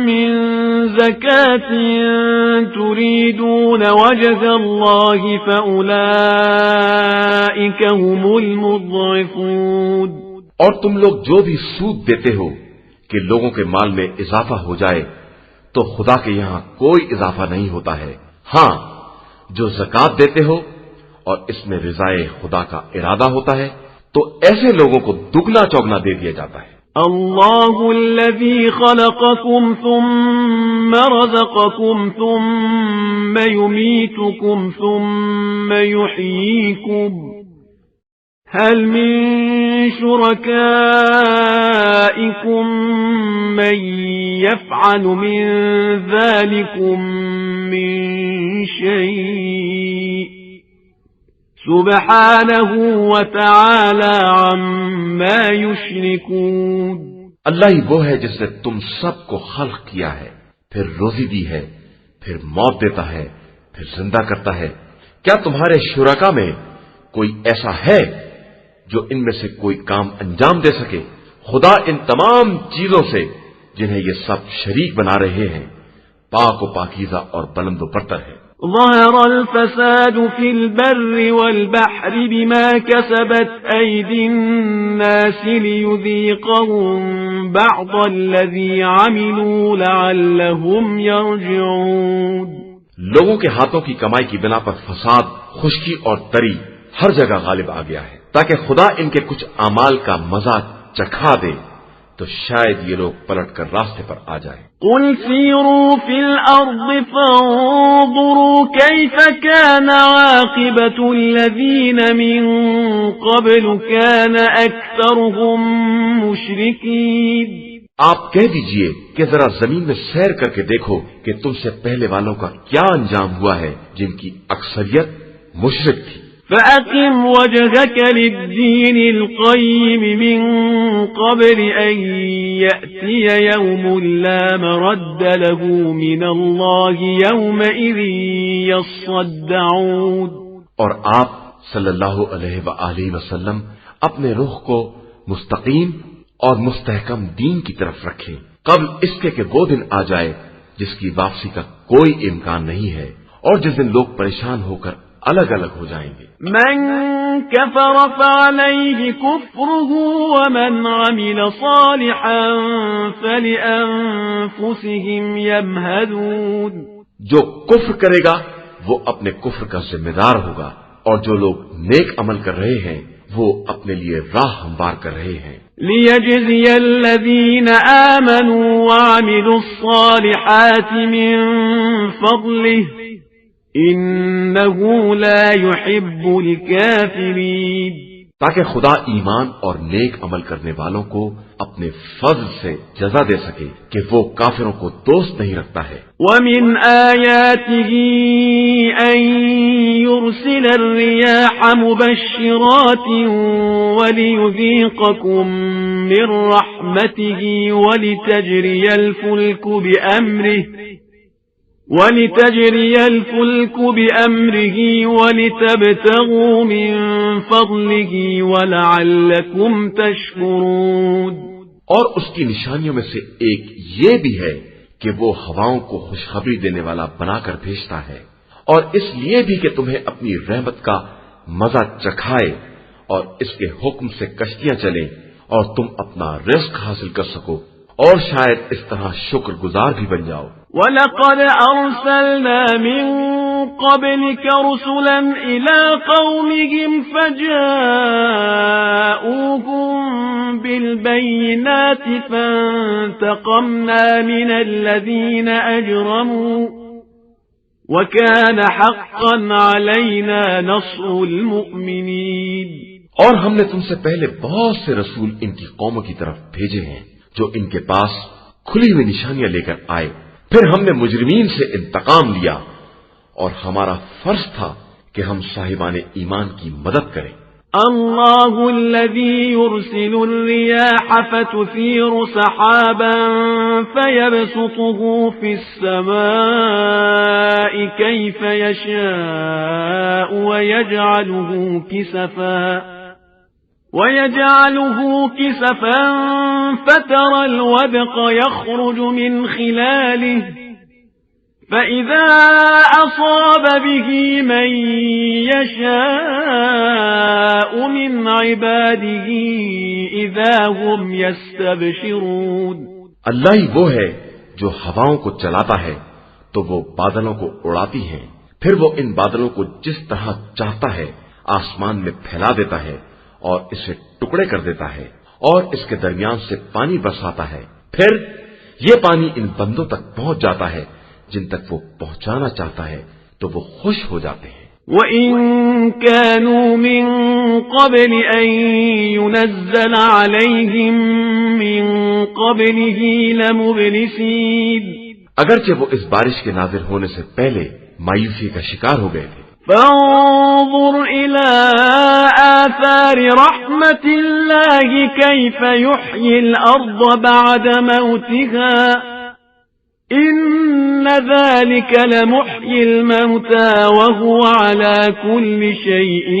مِّن زَكَاةٍ تُرِيدُونَ وَجْهَ اللَّهِ فَأُولَئِكَ هُمُ الْمُضْعِفُونَ۔ اور تم لوگ جو بھی سود دیتے ہو کہ لوگوں کے مال میں اضافہ ہو جائے تو خدا کے یہاں کوئی اضافہ نہیں ہوتا ہے، ہاں جو زکوٰۃ دیتے ہو اور اس میں رضائے خدا کا ارادہ ہوتا ہے تو ایسے لوگوں کو دگنا چوگنا دے دیا جاتا ہے۔ اللہ الذی خلقکم ثم رزقکم ثم یمیتکم ثم یحییکم هل من شركائكم من يفعل من ذلكم من شيء سبحانه وتعالى عما يشركون۔ اللہ ہی وہ ہے جس نے تم سب کو خلق کیا ہے، پھر روزی دی ہے، پھر موت دیتا ہے، پھر زندہ کرتا ہے۔ کیا تمہارے شرکا میں کوئی ایسا ہے جو ان میں سے کوئی کام انجام دے سکے؟ خدا ان تمام چیزوں سے جنہیں یہ سب شریک بنا رہے ہیں پاک و پاکیزہ اور بلند و برتر ہے۔ ظهر الفساد في البر والبحر بما كسبت أيدي الناس ليذيقهم بعض الذي عملوا لعلهم يرجعون۔ لوگوں کے ہاتھوں کی کمائی کی بنا پر فساد، خشکی اور تری ہر جگہ غالب آ گیا ہے تاکہ خدا ان کے کچھ اعمال کا مزہ چکھا دے تو شاید یہ لوگ پلٹ کر راستے پر آ جائیں۔ قل سیروا فی الارض فانظروا کیف کان عاقبۃ الذین من قبل کان اکثرهم مشرکین۔ آپ کہہ دیجئے کہ ذرا زمین میں سیر کر کے دیکھو کہ تم سے پہلے والوں کا کیا انجام ہوا ہے جن کی اکثریت مشرک تھی۔ فَأَقِمْ وَجْهَكَ لِلدِّينِ الْقَيِّمِ مِنْ قَبْلِ أَنْ يَأْتِيَ يَوْمٌ لَا مَرَدَّ لَهُ مِنَ اللَّهِ يَوْمَئِذٍ يَصَّدَّعُونَ۔ اور آپ صلی اللہ علیہ وآلہ وسلم اپنے رخ کو مستقیم اور مستحکم دین کی طرف رکھیں قبل اس کے کہ وہ دن آ جائے جس کی واپسی کا کوئی امکان نہیں ہے اور جس دن لوگ پریشان ہو کر الگ الگ ہو جائیں گے۔ من كفر فعليه كفره ومن عمل صالحا فلأنفسهم يمهدون۔ جو کفر کرے گا وہ اپنے کفر کا ذمہ دار ہوگا اور جو لوگ نیک عمل کر رہے ہیں وہ اپنے لیے راہ ہموار کر رہے ہیں۔ ليجزي الذين آمنوا وعملوا الصالحات من فضله إنه لا يحب الكافرين۔ تاکہ خدا ایمان اور نیک عمل کرنے والوں کو اپنے فضل سے جزا دے سکے کہ وہ کافروں کو دوست نہیں رکھتا ہے۔ وَمِنْ آيَاتِهِ أَن يُرْسِلَ الرِّيَاحَ مُبَشِّرَاتٍ وَلِيُذِيقَكُم مِّن رَّحْمَتِهِ وَلِتَجْرِيَ الْفُلْكُ بِأَمْرِهِ وَلِتَبْتَغُوا مِن فَضْلِهِ وَلَعَلَّكُمْ تَشْكُرُونَ۔ اور اس کی نشانیوں میں سے ایک یہ بھی ہے کہ وہ ہواؤں کو خوشخبری دینے والا بنا کر بھیجتا ہے اور اس لیے بھی کہ تمہیں اپنی رحمت کا مزہ چکھائے اور اس کے حکم سے کشتیاں چلیں اور تم اپنا رزق حاصل کر سکو اور شاید اس طرح شکر گزار بھی بن جاؤ۔ وَلَقَدْ أَرْسَلْنَا مِن قَبْلِكَ رُسُلًا إِلَىٰ قَوْمِهِمْ فَجَاءُوهُم بِالْبَيِّنَاتِ فَانتَقَمْنَا مِنَ الَّذِينَ أَجْرَمُوا وَكَانَ حَقًّا عَلَيْنَا نَصْرُ الْمُؤْمِنِينَ۔ اور ہم نے تم سے پہلے بہت سے رسول ان کی قوموں کی طرف بھیجے ہیں جو ان کے پاس کھلی ہوئی نشانیاں لے کر آئے، پھر ہم نے مجرمین سے انتقام لیا اور ہمارا فرض تھا کہ ہم صاحبان ایمان کی مدد کریں۔ اللہ الذی یرسل الریاح فتثیر سحابا فیبسطه فی السماء کیف یشاء ويجعله كسفا فترى الودق يخرج من خلاله فإذا أصاب به من يشاء من عباده إذا هم يستبشرون۔ اللہ ہی وہ ہے جو ہواؤں کو چلاتا ہے تو وہ بادلوں کو اڑاتی ہیں، پھر وہ ان بادلوں کو جس طرح چاہتا ہے آسمان میں پھیلا دیتا ہے اور اسے ٹکڑے کر دیتا ہے اور اس کے درمیان سے پانی برساتا ہے، پھر یہ پانی ان بندوں تک پہنچ جاتا ہے جن تک وہ پہنچانا چاہتا ہے تو وہ خوش ہو جاتے ہیں۔ وَإِن كَانُوا مِن قَبْلِ أَن يُنَزَّلَ عَلَيْهِم مِّن قَبْلِهِ لَمُبْلِسِينَ۔ اگرچہ وہ اس بارش کے نازل ہونے سے پہلے مایوسی کا شکار ہو گئے تھے۔ فانظر إلى آثار رحمة الله كيف يحيي الأرض بعد موتها إن ذلك لمحيي الموتى وهو على كل شيء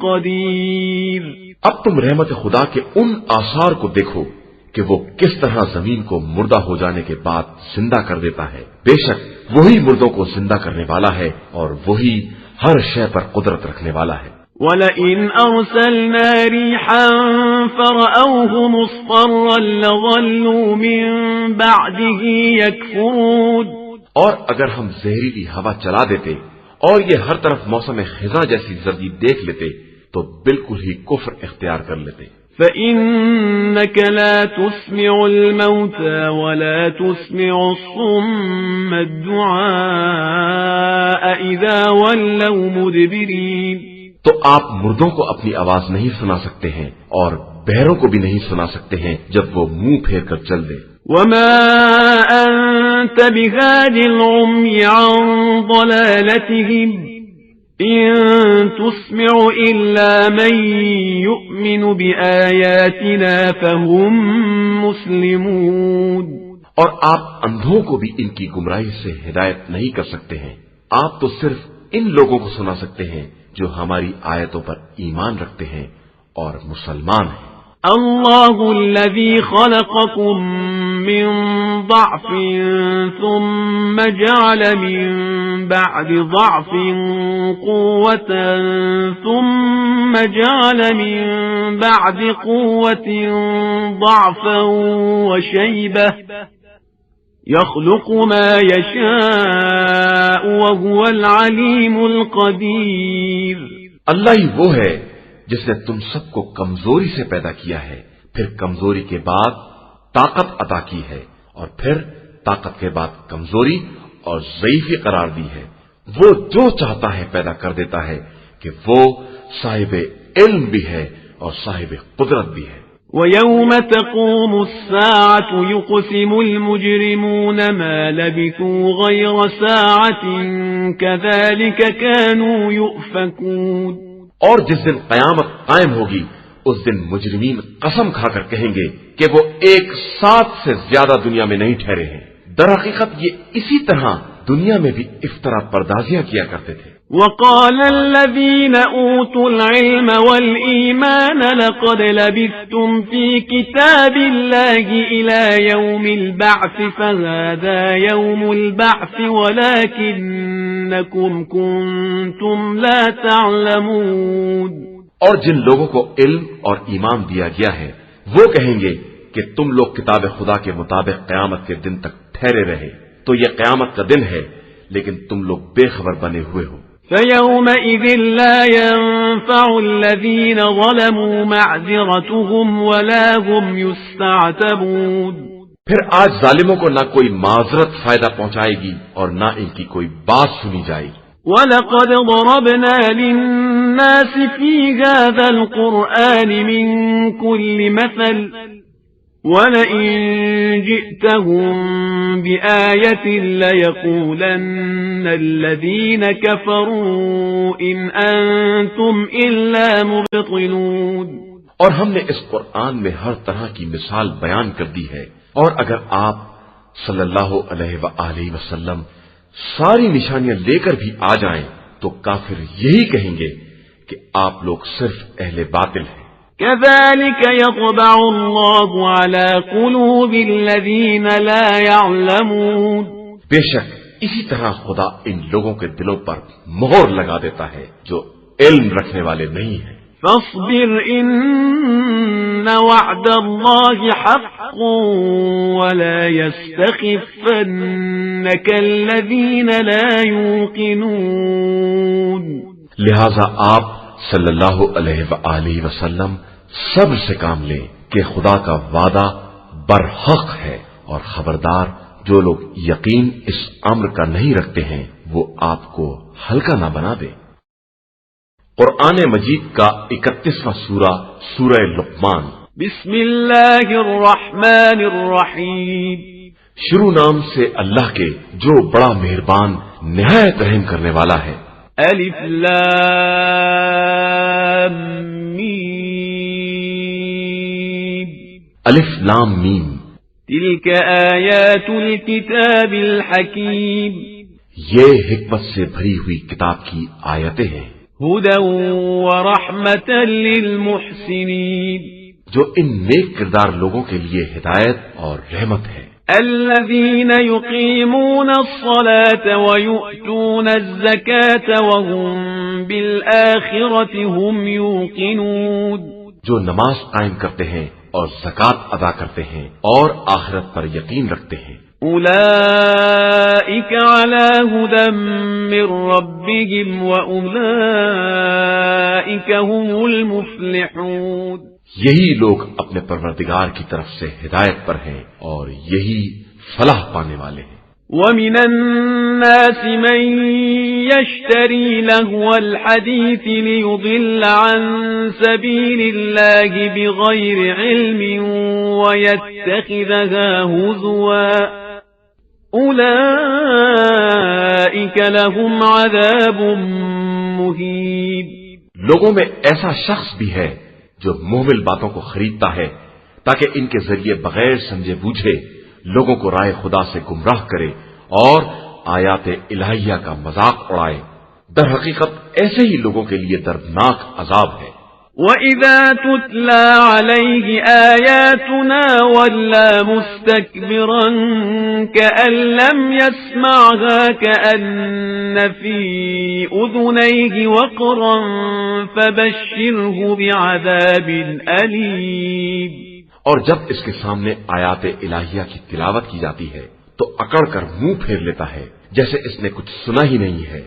قدير۔ اب تم رحمت خدا کے ان آثار کو دیکھو کہ وہ کس طرح زمین کو مردہ ہو جانے کے بعد زندہ کر دیتا ہے۔ بے شک وہی مردوں کو زندہ کرنے والا ہے اور وہی ہر شے پر قدرت رکھنے والا ہے۔ وَلَئِنْ أَرْسَلْنَا رِيحًا فَرَأَوْهُ مُصْفَرًّا لَظَلُّوا مِنْ بَعْدِهِ يَكْفُرُونَ، اور اگر ہم زہریلی ہوا چلا دیتے اور یہ ہر طرف موسم خزاں جیسی زردی دیکھ لیتے تو بالکل ہی کفر اختیار کر لیتے۔ فَإِنَّكَ لَا تُسْمِعُ الْمَوْتَى وَلَا تُسْمِعُ الصُّمَّ الدُّعَاءَ إِذَا وَلَّوْا مُدْبِرِينَ، تو آپ مردوں کو اپنی آواز نہیں سنا سکتے ہیں اور بہروں کو بھی نہیں سنا سکتے ہیں جب وہ منہ پھیر کر چل دے۔ وَمَا أَنْتَ بِهَادِ الْعُمْيِ عَنْ ضَلَالَتِهِمْ إِن تُسْمِعُ إِلَّا مَن يُؤْمِنُ بِآيَاتِنَا فَهُمْ مُسْلِمُونَ، اور آپ اندھوں کو بھی ان کی گمراہی سے ہدایت نہیں کر سکتے ہیں، آپ تو صرف ان لوگوں کو سنا سکتے ہیں جو ہماری آیتوں پر ایمان رکھتے ہیں اور مسلمان ہیں۔ اللہ الذی خلقکم من ضعف ثم جعل من بعد ضعف قوة ثم جعل من بعد قوة ضعفا وشیبة يخلق ما يشاء وهو العليم القدير۔ اللہ ہی وہ ہے جس نے تم سب کو کمزوری سے پیدا کیا ہے، پھر کمزوری کے بعد طاقت عطا کی ہے اور پھر طاقت کے بعد کمزوری اور ضعیفی قرار دی ہے۔ وہ جو چاہتا ہے پیدا کر دیتا ہے کہ وہ صاحب علم بھی ہے اور صاحب قدرت بھی ہے۔ وَيَوْمَ تَقُومُ السَّاعَةُ يُقْسِمُ الْمُجْرِمُونَ مَا لَبِثُوا غَيْرَ سَاعَةٍ كَذَلِكَ كَانُوا يُؤْفَكُونَ، اور جس دن قیامت قائم ہوگی اس دن مجرمین قسم کھا کر کہیں گے کہ وہ ایک ساتھ سے زیادہ دنیا میں نہیں ٹھہرے ہیں۔ در حقیقت یہ اسی طرح دنیا میں بھی افطرا پردازیاں کیا کرتے تھے۔ وَقَالَ الَّذِينَ أُوتُوا الْعِلْمَ وَالْإِيمَانَ لَقَدْ لَبِثْتُمْ فِي كِتَابِ اللَّهِ إِلَى يَوْمِ الْبَعْثِ فَهَذَا يَوْمُ الْبَعْثِ وَلَكِنَّكُمْ كُنْتُمْ لَا تَعْلَمُونَ، اور جن لوگوں کو علم اور ایمان دیا گیا ہے وہ کہیں گے کہ تم لوگ کتاب خدا کے مطابق قیامت کے دن تک ٹھہرے رہے، تو یہ قیامت کا دن ہے لیکن تم لوگ بے خبر بنے ہوئے ہو۔ فَيَوْمَئِذٍ لَا يَنفَعُ الَّذِينَ ظَلَمُوا مَعْذِرَتُهُمْ وَلَا هُمْ يُسْتَعْتَبُونَ، پھر آج ظالموں کو نہ کوئی معذرت فائدہ پہنچائے گی اور نہ ان کی کوئی بات سنی جائے گی۔ وَلَقَدْ ضَرَبْنَا لِلنَّاسِ فِي هَذَا الْقُرْآنِ مِنْ كُلِّ مَثَلٍ وَلَئِنْ جِئْتَهُمْ بِآيَةٍ لَيَقُولَنَّ الَّذِينَ كَفَرُوا إِنْ أَنْتُمْ إِلَّا مُبْطِلُونَ، اور ہم نے اس قرآن میں ہر طرح کی مثال بیان کر دی ہے، اور اگر آپ صلی اللہ علیہ وآلہ وسلم ساری نشانیاں لے کر بھی آ جائیں تو کافر یہی کہیں گے کہ آپ لوگ صرف اہل باطل ہیں۔ كَذَلِكَ يَطْبَعُ اللَّهُ عَلَى قُلُوبِ الَّذِينَ لَا يَعْلَمُونَ، بے شک اسی طرح خدا ان لوگوں کے دلوں پر مہر لگا دیتا ہے جو علم رکھنے والے نہیں ہیں۔ فاصبر إن وعد الله حق ولا يستخفنك الذين لا يوقنون، لہذا آپ صلی اللہ علیہ وآلہ وسلم صبر سے کام لیں کہ خدا کا وعدہ برحق ہے، اور خبردار جو لوگ یقین اس امر کا نہیں رکھتے ہیں وہ آپ کو ہلکا نہ بنا دے۔ قرآن مجید کا 31واں سورہ سورہ لقمان۔ بسم اللہ الرحمن الرحیم، شروع نام سے اللہ کے جو بڑا مہربان نہایت رحم کرنے والا ہے۔ الف لام میم الف لام میم تلك آیات الكتاب الحکیم یہ حکمت سے بھری ہوئی کتاب کی آیتیں ہیں، هدى ورحمة للمحسنین جو ان نیک کردار لوگوں کے لیے ہدایت اور رحمت ہے۔ الذين يقيمون الصلاة ويؤتون الزكاة وهم بالآخرة هم يوقنون جو نماز قائم کرتے ہیں اور زکوٰۃ ادا کرتے ہیں اور آخرت پر یقین رکھتے ہیں۔ أولئك على هدى من ربهم وأولئك هم المفلحون یہی لوگ اپنے پروردگار کی طرف سے ہدایت پر ہیں اور یہی فلاح پانے والے ہیں۔ ومن الناس من يشتري لهو الحديث ليضل عن سبيل الله بغير علم ويتخذها هزوا أولئك لهم عذاب مهين لوگوں میں ایسا شخص بھی ہے جو محمل باتوں کو خریدتا ہے تاکہ ان کے ذریعے بغیر سمجھے بوجھے لوگوں کو رائے خدا سے گمراہ کرے اور آیات الہیہ کا مذاق اڑائے۔ در حقیقت ایسے ہی لوگوں کے لیے دردناک عذاب ہے۔ وَإِذَا تُتْلَى عَلَيْهِ آيَاتُنَا وَلَّى مُسْتَكْبِرًا كَأَن لَّمْ يَسْمَعْهَا كَأَنَّ فِي أُذُنَيْهِ وَقْرًا فَبَشِّرْهُ بِعَذَابٍ أَلِيمٍ اور جب اس کے سامنے آیات الہیہ کی تلاوت کی جاتی ہے تو اکڑ کر منہ پھیر لیتا ہے جیسے اس نے کچھ سنا ہی نہیں ہے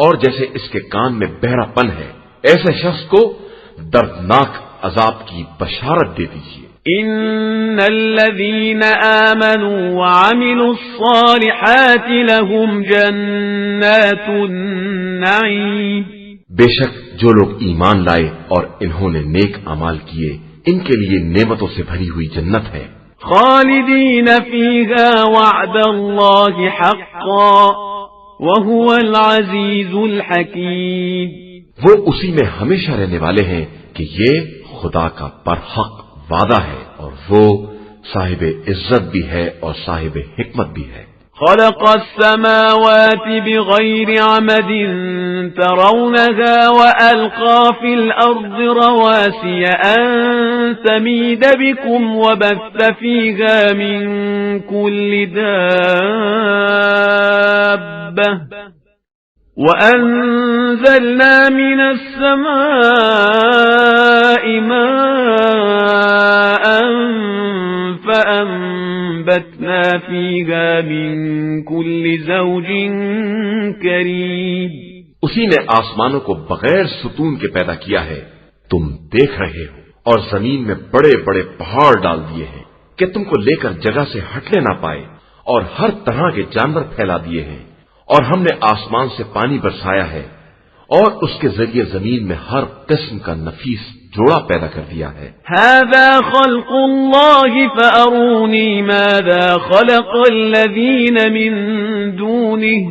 اور جیسے اس کے کان میں بہرا پن ہے۔ ایسے شخص کو دردناک عذاب کی بشارت دے دیجیے۔ ان الذين آمنوا وعملوا الصالحات لهم جنات النعيم بے شک جو لوگ ایمان لائے اور انہوں نے نیک اعمال کیے ان کے لیے نعمتوں سے بھری ہوئی جنت ہے۔ خالدین فیہا وعد اللہ حقا وهو العزیز الحکیم وہ اسی میں ہمیشہ رہنے والے ہیں کہ یہ خدا کا برحق وعدہ ہے اور وہ صاحب عزت بھی ہے اور صاحب حکمت بھی ہے۔ خلق السماوات بغير عمد ترونها وألقى في الأرض رواسي أن تميد بكم وبث فيها من كل دابة وأنزلنا من السماء ماء فأنبتنا فيها من كل زوج كريم اسی نے آسمانوں کو بغیر ستون کے پیدا کیا ہے، تم دیکھ رہے ہو، اور زمین میں بڑے بڑے پہاڑ ڈال دیے ہیں کہ تم کو لے کر جگہ سے ہٹنے نہ پائے، اور ہر طرح کے جانور پھیلا دیے ہیں، اور ہم نے آسمان سے پانی برسایا ہے اور اس کے ذریعے زمین میں ہر قسم کا نفیس جوڑا پیدا کر دیا ہے۔ هذا خلق الله فأروني ماذا خلق الذين من دونه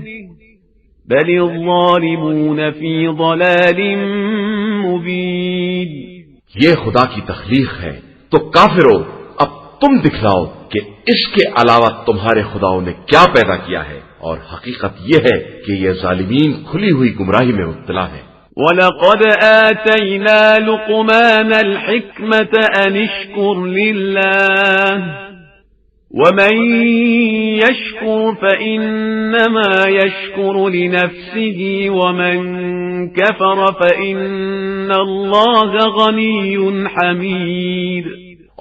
بل الظالمون في ضلال مبين یہ خدا کی تخلیق ہے تو کافرو اب تم دکھلاؤ کہ اس کے علاوہ تمہارے خداؤں نے کیا پیدا کیا ہے، اور حقیقت یہ ہے کہ یہ ظالمین کھلی ہوئی گمراہی میں مبتلا ہے۔ وَلَقَدْ آتَيْنَا لُقْمَانَ الْحِكْمَةَ أَنِ اشْكُرْ لِلَّهِ وَمَنْ يَشْكُرْ فَإِنَّمَا يَشْكُرُ لِنَفْسِهِ وَمَنْ كَفَرَ فَإِنَّ اللَّهَ غَنِيٌّ حَمِيدٌ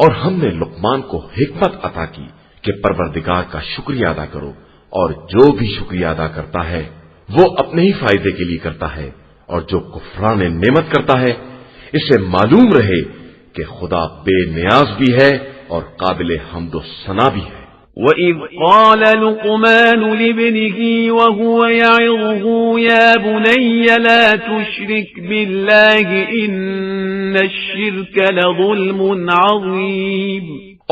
اور ہم نے لقمان کو حکمت عطا کی کہ پروردگار کا شکریہ ادا کرو، اور جو بھی شکریہ ادا کرتا ہے وہ اپنے ہی فائدے کے لیے کرتا ہے، اور جو کفران نعمت کرتا ہے اسے معلوم رہے کہ خدا بے نیاز بھی ہے اور قابل حمد و ثنا بھی ہے۔ وَإِذْ قَالَ لُقْمَانُ لِابْنِهِ وَهُوَ يَعِظُهُ يَا بُنَيَّ لَا تُشْرِكْ بِاللَّهِ إِنَّ الشِّرْكَ لَظُلْمٌ عَظِيمٌ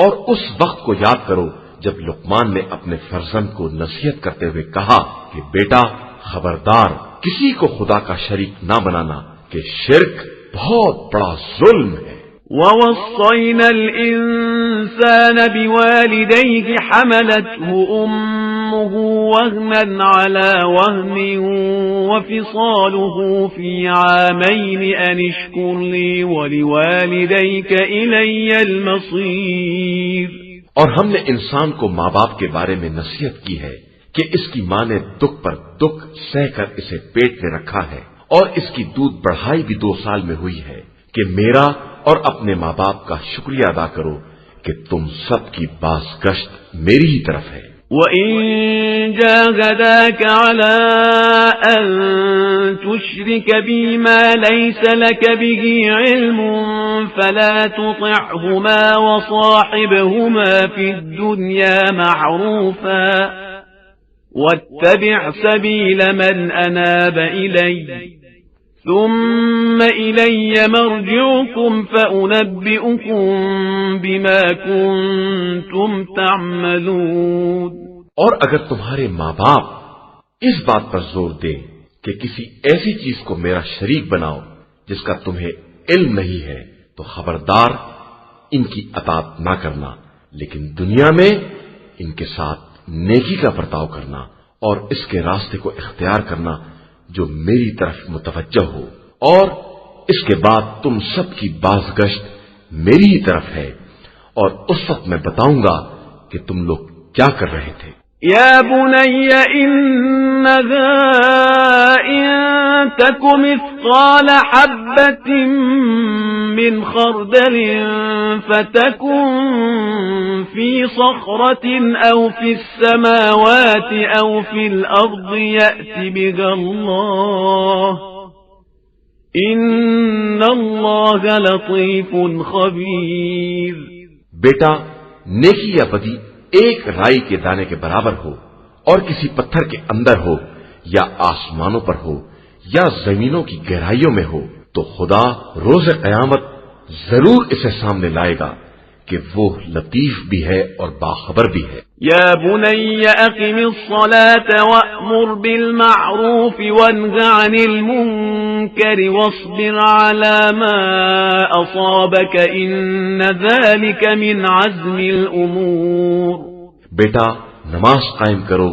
اور اس وقت کو یاد کرو جب لقمان نے اپنے فرزند کو نصیحت کرتے ہوئے کہا کہ بیٹا خبردار کسی کو خدا کا شریک نہ بنانا کہ شرک بہت بڑا ظلم ہے۔ وَوَصَّيْنَا الْإِنسَانَ بِوَالِدَيْهِ حَمَلَتْهُ أُمُّهُ وَهْنًا عَلَى وَهْنٍ وَفِصَالُهُ فِي عَامَيْنِ أَنِ اشْكُرْ لِي وَلِوَالِدَيْكَ إِلَيَّ الْمَصِيرُ۔ اور ہم نے انسان کو ماں باپ کے بارے میں نصیحت کی ہے کہ اس کی ماں نے دکھ پر دکھ سہ کر اسے پیٹ میں رکھا ہے، اور اس کی دودھ بڑھائی بھی 2 سال میں ہوئی ہے کہ میرا اور اپنے ماں باپ کا شکریہ ادا کرو کہ تم سب کی باز گشت میری ہی طرف ہے۔ وَإِن جَاهَدَاكَ عَلَىٰ أَن تُشْرِكَ بِي مَا لَيْسَ لَكَ بِهِ عِلْمٌ فَلَا تُطِعْهُمَا وَصَاحِبْهُمَا فِي الدُّنْيَا مَعْرُوفًا وَاتَّبِعْ سَبِيلَ مَنْ أَنَابَ إِلَيَّ ثُمَّ إِلَيَّ مَرْجِعُكُمْ فَأُنَبِّئُكُم بِمَا كُنتُمْ تَعْمَلُونَ۔ اور اگر تمہارے ماں باپ اس بات پر زور دیں کہ کسی ایسی چیز کو میرا شریک بناؤ جس کا تمہیں علم نہیں ہے تو خبردار ان کی اطاعت نہ کرنا، لیکن دنیا میں ان کے ساتھ نیکی کا برتاؤ کرنا اور اس کے راستے کو اختیار کرنا جو میری طرف متوجہ ہو، اور اس کے بعد تم سب کی باز گشت میری ہی طرف ہے، اور اس وقت میں بتاؤں گا کہ تم لوگ کیا کر رہے تھے۔ یا بنی انہا ان تک مثقال حبۃ من خردل فتکن فی صخرۃ او فی السماوات او فی الارض یأت بها اللہ ان اللہ لطیف خبیر۔ بیٹا، نیکی یا بدی ایک رائی کے دانے کے برابر ہو، اور کسی پتھر کے اندر ہو یا آسمانوں پر ہو یا زمینوں کی گہرائیوں میں ہو، تو خدا روز قیامت ضرور اسے سامنے لائے گا کہ وہ لطیف بھی ہے اور باخبر بھی ہے۔ یا بنی اقم الصلاة وأمر بالمعروف وانہ عن المنکر واصبر على ما اصابك ان ذلك من عزم الامور۔ بیٹا، نماز قائم کرو،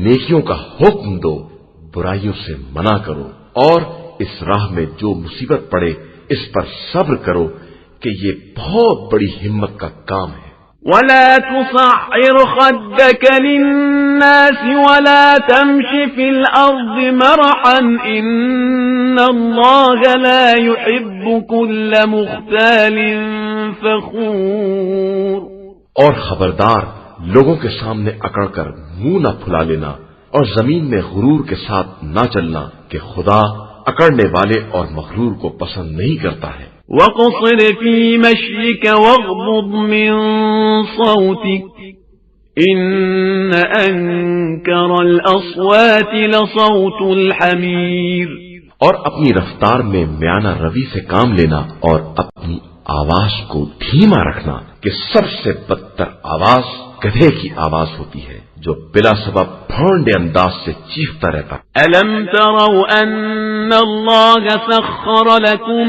نیکیوں کا حکم دو، برائیوں سے منع کرو، اور اس راہ میں جو مصیبت پڑے اس پر صبر کرو کہ یہ بہت بڑی ہمت کا کام ہے۔ ولا تصعر خدك للناس ولا تمش في الأرض مرحا إن الله لا يحب كل مختال فخور۔ اور خبردار، لوگوں کے سامنے اکڑ کر منہ نہ پھلا لینا اور زمین میں غرور کے ساتھ نہ چلنا کہ خدا اکڑنے والے اور مغرور کو پسند نہیں کرتا ہے۔ وَقْصِرْ فِي مَشْيِكَ وَاغْضُضْ مِنْ صَوْتِكَ إِنَّ أَنكَرَ الْأَصْوَاتِ لَصَوْتُ الْحَمِيرِ۔ اور اپنی رفتار میں میانہ روی سے کام لینا اور اپنی آواز کو دھیما رکھنا کہ سب سے بدتر آواز گدھے کی آواز ہوتی ہے جو بلا سبب بھونڈے انداز سے چیختا رہتا۔ أَلَمْ تَرَوْا أَنَّ اللَّهَ سَخَّرَ لَكُم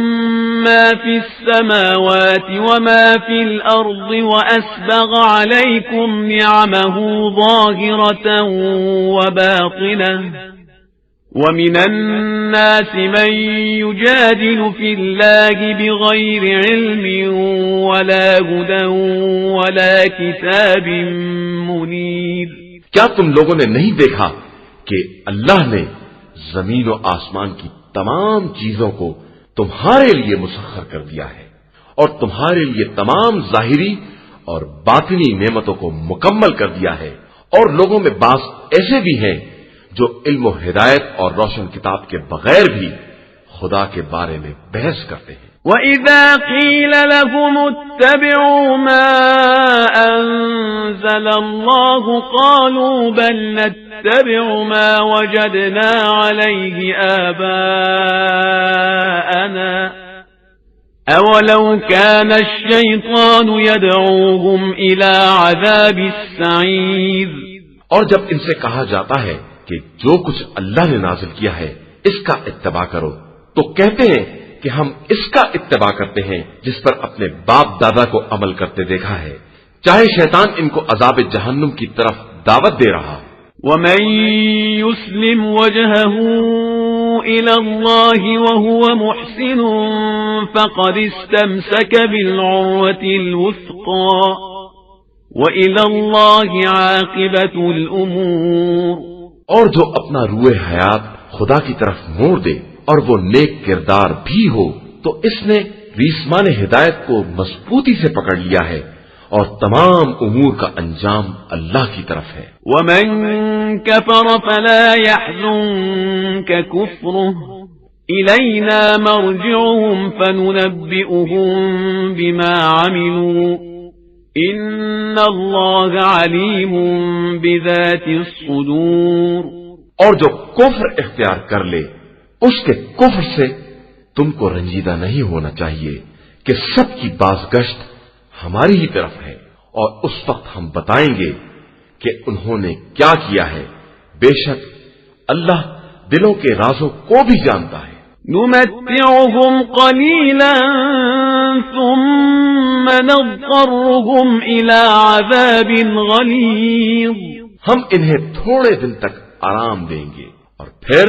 مَّا فِي السَّمَاوَاتِ وَمَا فِي الْأَرْضِ وَأَسْبَغَ عَلَيْكُمْ نِعَمَهُ ظَاهِرَةً وَبَاطِنَةً وَمِنَ النَّاسِ مَن يُجَادِلُ فِي اللَّهِ بِغَيْرِ عِلْمٍ وَلَا هُدًى وَلَا كِتَابٍ مُنِيرٍ۔ کیا تم لوگوں نے نہیں دیکھا کہ اللہ نے زمین و آسمان کی تمام چیزوں کو تمہارے لیے مسخر کر دیا ہے، اور تمہارے لیے تمام ظاہری اور باطنی نعمتوں کو مکمل کر دیا ہے، اور لوگوں میں بعض ایسے بھی ہیں جو علم و ہدایت اور روشن کتاب کے بغیر بھی خدا کے بارے میں بحث کرتے ہیں۔ وَإِذَا قِيلَ لَهُمُ اتَّبِعُوا مَا أَنزَلَ اللَّهُ قَالُوا بَلْ نَتَّبِعُ مَا وَجَدْنَا عَلَيْهِ آبَاءَنَا أَوَلَوْ كَانَ الشَّيْطَانُ يَدْعُوهُمْ إِلَى عَذَابِ السَّعِيرِ۔ اور جب ان سے کہا جاتا ہے کہ جو کچھ اللہ نے نازل کیا ہے اس کا اتباع کرو، تو کہتے ہیں کہ ہم اس کا اتباع کرتے ہیں جس پر اپنے باپ دادا کو عمل کرتے دیکھا ہے، چاہے شیطان ان کو عذاب جہنم کی طرف دعوت دے رہا۔ ومن يسلم وجهه إلى الله وهو محسن فقد استمسك بالعروة الوثقى وإلى الله عاقبة الأمور۔ اور جو اپنا روح حیات خدا کی طرف موڑ دے اور وہ نیک کردار بھی ہو تو اس نے ریسمان ہدایت کو مضبوطی سے پکڑ لیا ہے، اور تمام امور کا انجام اللہ کی طرف ہے۔ ومن كفر فلا يحزنك كفره إلينا مرجعهم فننبئهم بما عملوا إن الله عليم بذات الصدور۔ اور جو کفر اختیار کر لے اس کے کفر سے تم کو رنجیدہ نہیں ہونا چاہیے کہ سب کی بازگشت ہماری ہی طرف ہے، اور اس وقت ہم بتائیں گے کہ انہوں نے کیا کیا ہے، بے شک اللہ دلوں کے رازوں کو بھی جانتا ہے۔ نمتعهم قليلا ثم نضطرهم إلى عذاب غليظ۔ ہم انہیں تھوڑے دن تک آرام دیں گے اور پھر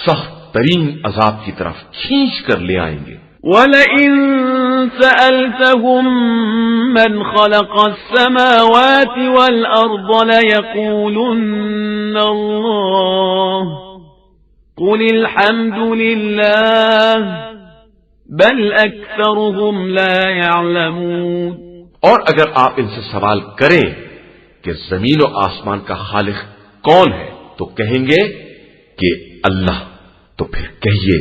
سخت ترین عذاب کی طرف کھینچ کر لے آئیں گے۔ وَلَئِن سَأَلْتَهُم مَّنْ خَلَقَ السَّمَاوَاتِ وَالْأَرْضَ لَيَقُولُنَّ اللَّهُ قُلِ الْحَمْدُ لِلَّهِ بَلْ أَكْثَرُهُمْ لَا يَعْلَمُونَ۔ اور اگر آپ ان سے سوال کریں کہ زمین و آسمان کا خالق کون ہے تو کہیں گے کہ اللہ، تو پھر کہیے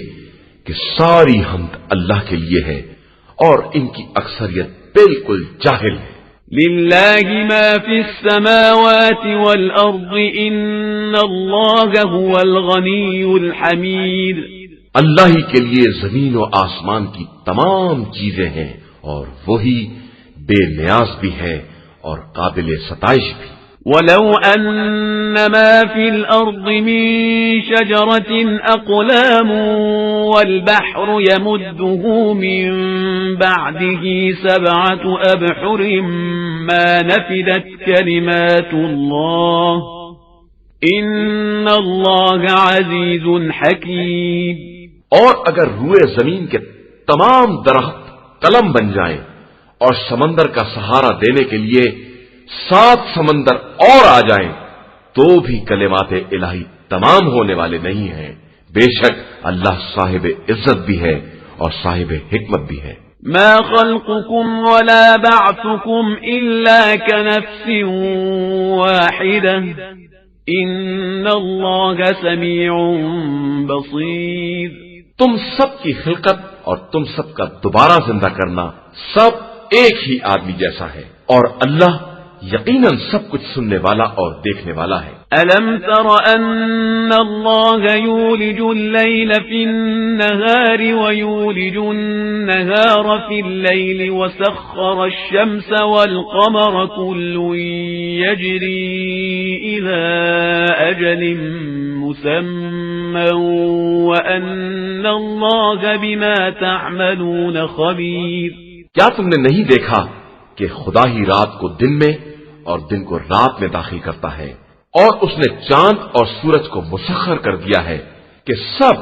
کہ ساری حمد اللہ کے لیے ہے اور ان کی اکثریت بالکل جاہل ہے۔ للہ ما فی السماوات والارض ان اللہ هو الغنی الحمید۔ اللہ ہی کے لیے زمین و آسمان کی تمام چیزیں ہیں اور وہی بے نیاز بھی ہے اور قابل ستائش بھی۔ وَلَوْ أَنَّ مَا فِي الْأَرْضِ مِن شَجَرَةٍ أَقْلَامٌ وَالْبَحْرُ يَمُدُّهُ مِن بَعْدِهِ سَبْعَةُ أَبْحُرٍ مَا نَفِدَتْ كَلِمَاتُ اللَّهِ إِنَّ اللَّهَ عَزِيزٌ حَكِيمٌ۔ اور اگر روئے زمین کے تمام درخت قلم بن جائیں اور سمندر کا سہارا دینے کے لیے 7 سمندر اور آ جائیں تو بھی کلمات الہی تمام ہونے والے نہیں ہیں، بے شک اللہ صاحب عزت بھی ہے اور صاحب حکمت بھی ہے۔ ما خلقكم ولا بعثكم إلا كنفس واحدة إن الله سميع بصير۔ تم سب کی خلقت اور تم سب کا دوبارہ زندہ کرنا سب ایک ہی آدمی جیسا ہے، اور اللہ یقیناً سب کچھ سننے والا اور دیکھنے والا ہے۔ ألم تر أن الله يولج الليل في النهار ويولج النهار في الليل وسخر الشمس والقمر كل يجري إلى أجل مسمى وأن الله بما تعملون خبير۔ کیا تم نے نہیں دیکھا کہ خدا ہی رات کو دن میں اور دن کو رات میں داخل کرتا ہے، اور اس نے چاند اور سورج کو مسخر کر دیا ہے کہ سب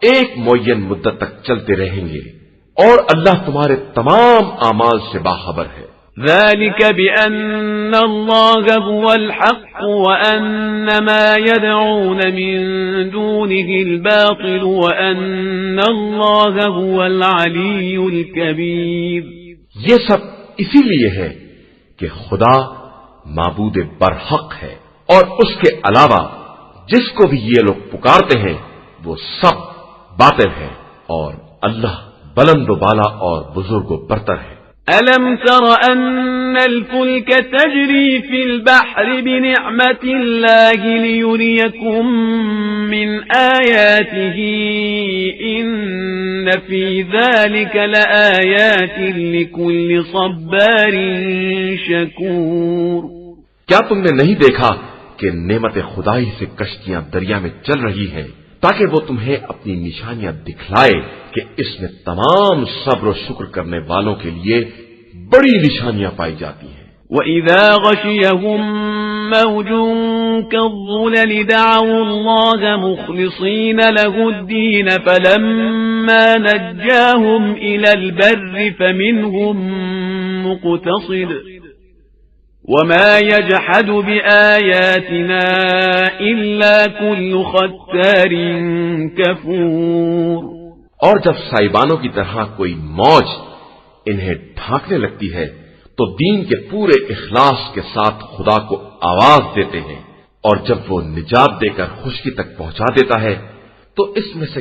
ایک معین مدت تک چلتے رہیں گے، اور اللہ تمہارے تمام اعمال سے باخبر ہے۔ ذلك بأن الله هو الحق وأن ما يدعون من دونه الباطل وأن الله هو العلي الكبير۔ یہ سب اسی لیے ہے کہ خدا معبود برحق ہے، اور اس کے علاوہ جس کو بھی یہ لوگ پکارتے ہیں وہ سب باطل ہے، اور اللہ بلند و بالا اور بزرگ و برتر ہے۔ ألم تر أن الفلك تجري في البحر بنعمة الله ليريكم من آياته إن في ذلك لآيات لكل صبار شكور۔ کیا تم نے نہیں دیکھا کہ نعمت خدائی سے کشتیاں دریا میں چل رہی ہیں تاکہ وہ تمہیں اپنی نشانیاں دکھلائے کہ اس میں تمام صبر و شکر کرنے والوں کے لیے بڑی نشانیاں پائی جاتی ہیں۔ وَإِذَا غَشِيَهُم مَّوْجٌ كَالظُّلَلِ دَعَوُا اللَّهَ مُخْلِصِينَ لَهُ الدِّينَ فَلَمَّا نَجَّاهُمْ إِلَى الْبَرِّ فَمِنْهُم مُّقْتَصِدٌ وَمَا يَجْحَدُ بِآيَاتِنَا إِلَّا كُلُّ خَتَّارٍ كَفُورٍ۔ اور جب سائبانوں کی طرح کوئی موج انہیں ڈھانکنے لگتی ہے تو دین کے پورے اخلاص کے ساتھ خدا کو آواز دیتے ہیں، اور جب وہ نجات دے کر خشکی تک پہنچا دیتا ہے تو اس میں سے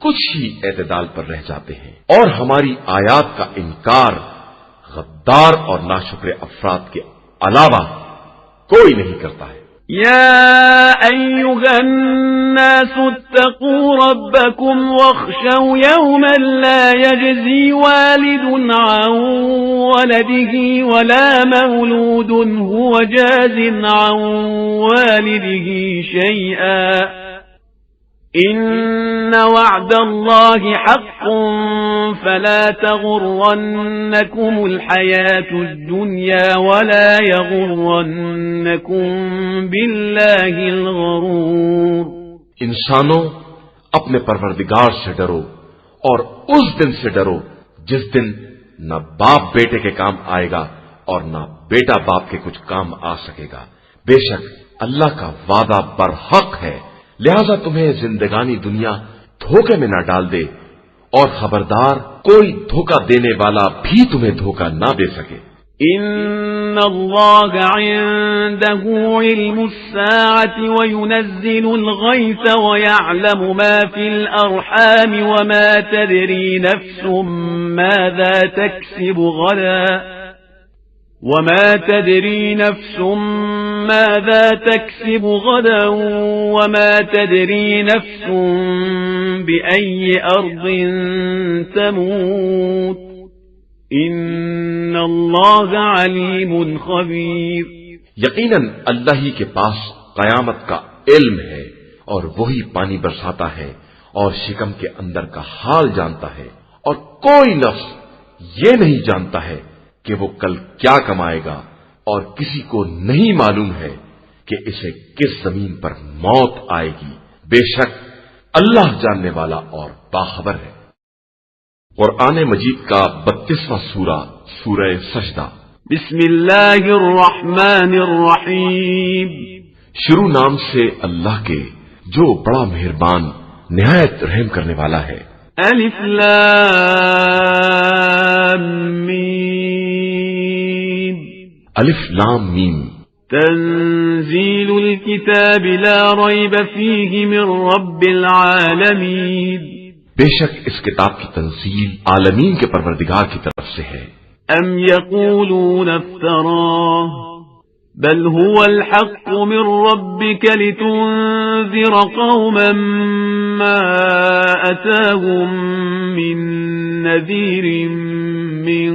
کچھ ہی اعتدال پر رہ جاتے ہیں، اور ہماری آیات کا انکار غدار اور ناشکر افراد کے علاوہ کوئی نہیں کرتا ہے۔ يا أيها الناس اتقوا ربكم واخشوا يوما لا يجزي والد عن ولده ولا مولود هو جاز عن والده شيئا إن وعد الله حق فلا تغرنكم الحياة الدنيا ولا يغرنكم بالله الغرور۔ انسانوں اپنے پروردگار سے ڈرو اور اس دن سے ڈرو جس دن نہ باپ بیٹے کے کام آئے گا اور نہ بیٹا باپ کے کچھ کام آ سکے گا، بے شک اللہ کا وعدہ برحق ہے، لہذا تمہیں زندگانی دنیا دھوکے میں نہ ڈال دے، اور خبردار کوئی دھوکہ دینے والا بھی تمہیں دھوکہ نہ دے سکے۔ إن الله عنده علم الساعة وينزل الغيث ويعلم ما في الأرحام وما تدري نفس ماذا تكسب غدا وما تدري نفس ماذا تكسب غدا وما تدري نفس بأي أرض تموت ان اللہ علیم خبیر۔ یقیناً اللہ ہی کے پاس قیامت کا علم ہے، اور وہی پانی برساتا ہے اور شکم کے اندر کا حال جانتا ہے، اور کوئی نفس یہ نہیں جانتا ہے کہ وہ کل کیا کمائے گا، اور کسی کو نہیں معلوم ہے کہ اسے کس زمین پر موت آئے گی، بے شک اللہ جاننے والا اور باخبر ہے۔ قرآن مجید کا 32واں سورہ سورہ سجدہ۔ بسم اللہ الرحمن الرحیم۔ شروع نام سے اللہ کے جو بڑا مہربان نہایت رحم کرنے والا ہے۔ الف لام میم۔ الف لام میم۔ تنزیل الكتاب لا ریب فیہ من رب العالمین۔ بے شک اس کتاب کی تنزیل عالمین کے پروردگار کی طرف سے ہے۔ ام یقولون افتراہ بل هو الحق من ربك لتنذر قوما ما أتاهم من نذير من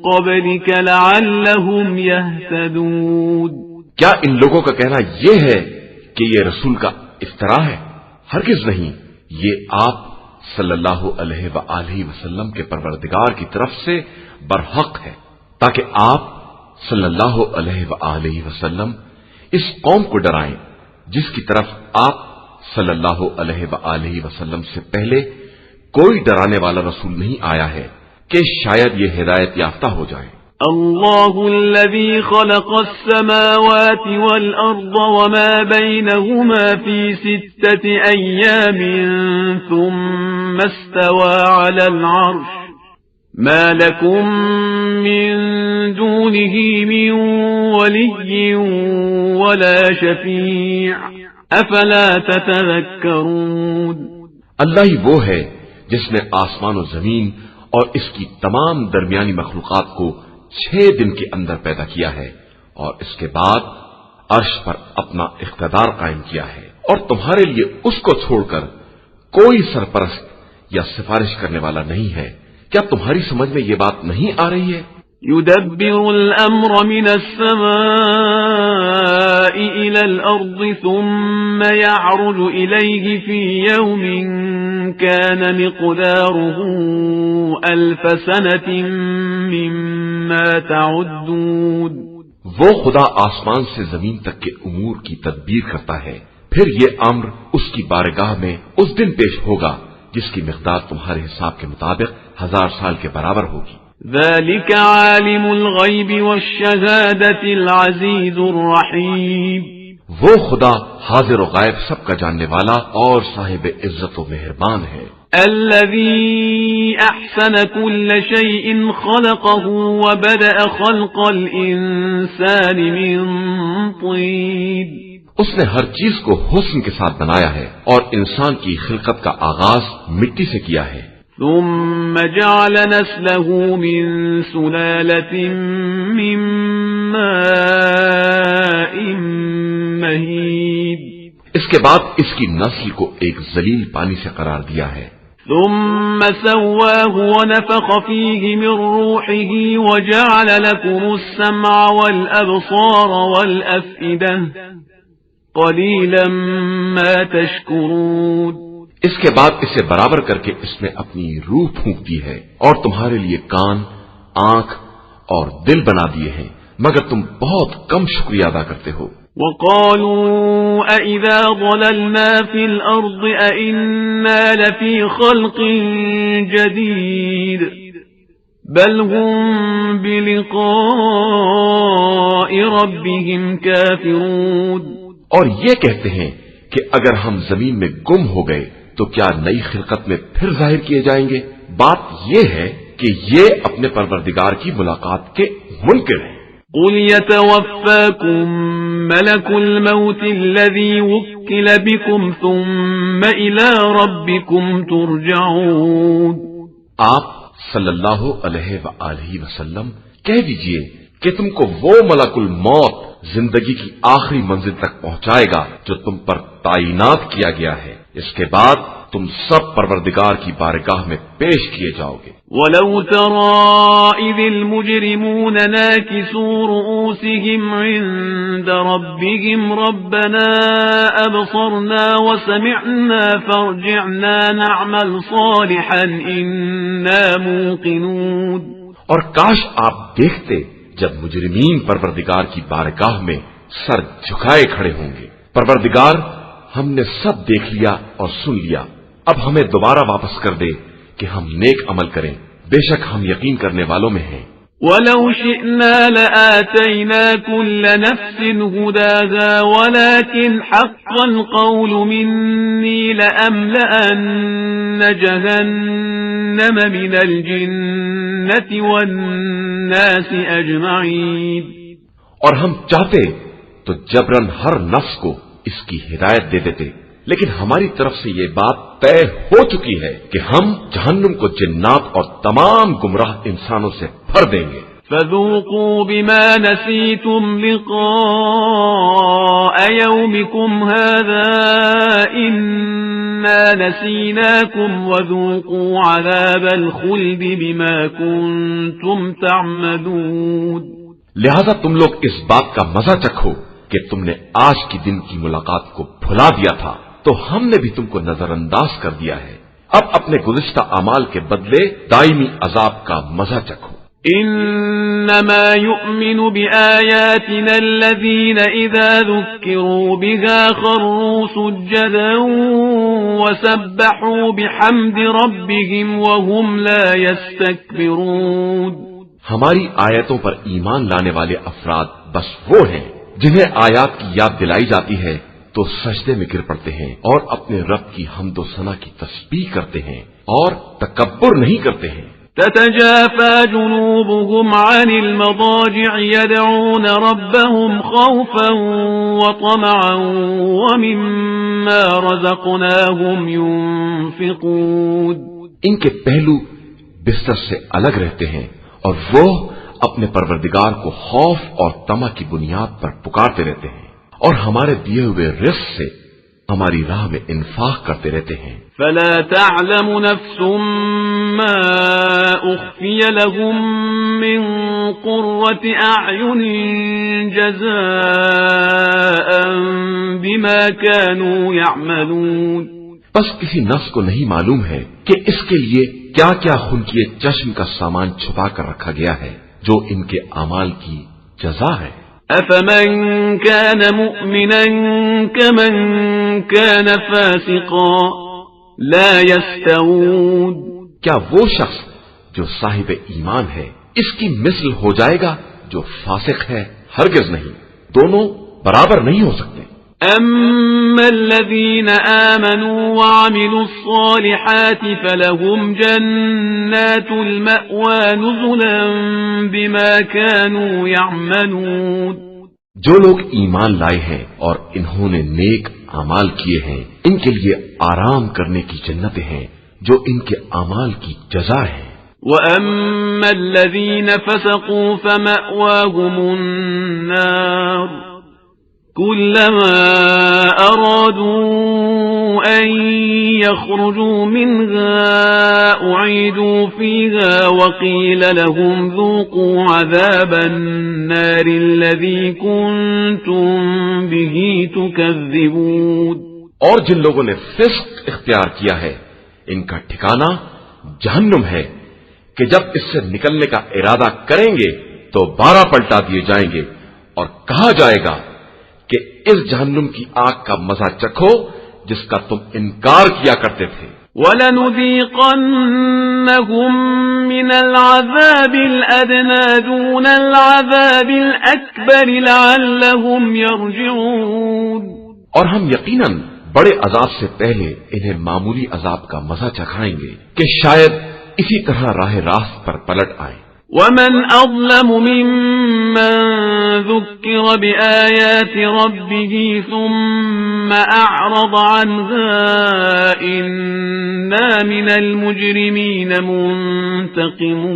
قبلك لعلهم يهتدون۔ کیا ان لوگوں کا کہنا یہ ہے کہ یہ رسول کا افتراء ہے؟ ہرگز نہیں، یہ آپ صلی اللہ علیہ وآلہ وسلم کے پروردگار کی طرف سے برحق ہے، تاکہ آپ صلی اللہ علیہ وآلہ وسلم اس قوم کو ڈرائیں جس کی طرف آپ صلی اللہ علیہ وآلہ وسلم سے پہلے کوئی ڈرانے والا رسول نہیں آیا ہے کہ شاید یہ ہدایت یافتہ ہو جائیں۔ اللہ الذي خلق السماوات والأرض وما بينهما في 6 أيام ثم استوى على العرش ما لكم من دونه من ولي ولا شفيع أفلا تتذكرون۔ اللہ ہی وہ ہے جس نے آسمان و زمین اور اس کی تمام درمیانی مخلوقات کو 6 دن کے اندر پیدا کیا ہے، اور اس کے بعد عرش پر اپنا اقتدار قائم کیا ہے، اور تمہارے لیے اس کو چھوڑ کر کوئی سرپرست یا سفارش کرنے والا نہیں ہے۔ کیا تمہاری سمجھ میں یہ بات نہیں آ رہی ہے؟ يدبر الأمر من السماء إلى الأرض ثم يعرج إليه في يوم كان مقداره 1000 سنة مما تعدون. وہ خدا آسمان سے زمین تک کے امور کی تدبیر کرتا ہے، پھر یہ امر اس کی بارگاہ میں اس دن پیش ہوگا جس کی مقدار تمہارے حساب کے مطابق 1000 سال کے برابر ہوگی. ذلك عالم الغیب والشہادة العزیز الرحیم. وہ خدا حاضر و غائب سب کا جاننے والا اور صاحب عزت و مہربان ہے. الذي احسن كل شيء خلقه وبدأ خلق الانسان من طين. اس نے ہر چیز کو حسن کے ساتھ بنایا ہے اور انسان کی خلقت کا آغاز مٹی سے کیا ہے. ثم جعل نسله من سلالة من ماء مهين. اس کے بعد اس کی نسل کو ایک ذلیل پانی سے قرار دیا ہے. ثم سواه ونفخ فيه من روحه وجعل لكم السمع والأبصار والأفئدة قليلا ما تشكرون. اس کے بعد اسے برابر کر کے اس میں اپنی روح پھونک دی ہے اور تمہارے لیے کان، آنکھ اور دل بنا دیے ہیں، مگر تم بہت کم شکریہ ادا کرتے ہو. وقالوا أَإِذَا ضَلَلْنَا فِي الْأَرْضِ أَإِنَّا لَفِي خَلْقٍ جَدِيدٍ بَلْ هُمْ بِلِقَاءِ رَبِّهِمْ كَافِرُونَ. اور یہ کہتے ہیں کہ اگر ہم زمین میں گم ہو گئے تو کیا نئی خلقت میں پھر ظاہر کیے جائیں گے؟ بات یہ ہے کہ یہ اپنے پروردگار کی ملاقات کے منکر ہیں. قُلْ يَتَوَفَّاكُمْ مَلَكُ الْمَوْتِ الَّذِي وُكِّلَ بِكُمْ ثُمَّ إِلَى رَبِّكُمْ تُرْجَعُونَ. آپ صلی اللہ علیہ وآلہ وسلم کہہ دیجئے کہ تم کو وہ ملک الموت زندگی کی آخری منزل تک پہنچائے گا جو تم پر تعینات کیا گیا ہے. اس کے بعد تم سب پروردگار کی بارگاہ میں پیش کیے جاؤ گے. وَلَوْ تَرَىٰ إِذِ الْمُجْرِمُونَ نَاكِسُو رُءُوسِهِمْ عِندَ رَبِّهِمْ رَبَّنَا أَبْصَرْنَا وَسَمِعْنَا فَارْجِعْنَا نَعْمَلْ صَالِحًا إِنَّا مُوقِنُونَ. اور کاش آپ دیکھتے جب مجرمین پروردگار کی بارگاہ میں سر جھکائے کھڑے ہوں گے، پروردگار ہم نے سب دیکھ لیا اور سن لیا، اب ہمیں دوبارہ واپس کر دے کہ ہم نیک عمل کریں، بے شک ہم یقین کرنے والوں میں ہیں. وَلَوْ شِئْنَا لَآتَيْنَا كُلَّ نَفْسٍ هُدَاهَا وَلَكِنْ حَقَّ الْقَوْلُ مِنِّي لَأَمْلَأَنَّ جَهَنَّمَ مِنَ الْجِنَّةِ وَالنَّاسِ أَجْمَعِينَ. اور ہم چاہتے تو جبرن ہر نفس کو اس کی ہدایت دے دیتے، لیکن ہماری طرف سے یہ بات طے ہو چکی ہے کہ ہم جہنم کو جنات اور تمام گمراہ انسانوں سے بھر دیں گے. فَذُوقُوا بِمَا نَسِيتُمْ لِقَاءَ يَوْمِكُمْ هَذَا إِنَّا نَسِينَاكُمْ وَذُوقُوا عَذَابَ الْخُلْدِ بِمَا كُنتُمْ تَعْمَلُونَ. لہذا تم لوگ اس بات کا مزہ چکھو کہ تم نے آج کی دن کی ملاقات کو بھلا دیا تھا تو ہم نے بھی تم کو نظر انداز کر دیا ہے. اب اپنے گزشتہ اعمال کے بدلے دائمی عذاب کا مزہ چکھو. انما يؤمن بآياتنا الذين اذا ذكروا بها خروا سجدا وسبحوا بحمد ربهم وهم لا يستكبرون. ہماری آیتوں پر ایمان لانے والے افراد بس وہ ہیں جنہیں آیات کی یاد دلائی جاتی ہے تو سجدے میں گر پڑتے ہیں اور اپنے رب کی حمد و ثنا کی تسبیح کرتے ہیں اور تکبر نہیں کرتے ہیں. تتجافى جنوبهم عن المضاجع يدعون ربهم خوفا وطمعا ومما رزقناهم ينفقون. ان کے پہلو بستر سے الگ رہتے ہیں اور وہ اپنے پروردگار کو خوف اور طمع کی بنیاد پر پکارتے رہتے ہیں اور ہمارے دیے ہوئے رزق سے ہماری راہ میں انفاق کرتے رہتے ہیں. فلا تعلم نفس ما اخفي لهم من قرة اعين جزاء بما كانوا يعملون بس کسی نفس کو نہیں معلوم ہے کہ اس کے لیے کیا کیا خنچیے چشم کا سامان چھپا کر رکھا گیا ہے جو ان کے اعمال کی جزا ہے۔ أفمن كان مؤمنا كمن كان فاسقا لا يستوون، کیا وہ شخص جو صاحب ایمان ہے اس کی مثل ہو جائے گا جو فاسق ہے؟ ہرگز نہیں، دونوں برابر نہیں ہو سکتے۔ أما الذين آمنوا وعملوا الصالحات فلهم جنات المأوى نزلا بما كانوا يعملون، جو لوگ ایمان لائے ہیں اور انہوں نے نیک اعمال کیے ہیں ان کے لیے آرام کرنے کی جنتیں ہیں جو ان کے اعمال کی جزا ہے۔ وأما الذين فسقوا فمأواهم النار كلما أرادوا أن يخرجوا منها أعيدوا فيها وقيل لهم ذوقوا عذاب النار الذي كنتم به تكذبون، اور جن لوگوں نے فسق اختیار کیا ہے ان کا ٹھکانہ جہنم ہے کہ جب اس سے نکلنے کا ارادہ کریں گے تو 12 پلٹا دیے جائیں گے اور کہا جائے گا کہ اس جہنم کی آگ کا مزہ چکھو جس کا تم انکار کیا کرتے تھے۔ وَلَنُذِيقَنَّهُم مِّنَ الْعَذَابِ الْأَدْنَىٰ دُونَ الْعَذَابِ الْأَكْبَرِ لَعَلَّهُمْ يَرْجِعُونَ، اور ہم یقیناً بڑے عذاب سے پہلے انہیں معمولی عذاب کا مزہ چکھائیں گے کہ شاید اسی طرح راہ راست پر پلٹ آئیں۔ وَمَنْ أَظْلَمُ مِمَّنْ ذُكِّرَ بِآيَاتِ رَبِّهِ ثُمَّ أَعْرَضَ عَنْهَا إِنَّا مِنَ الْمُجْرِمِينَ مُنْتَقِمُونَ،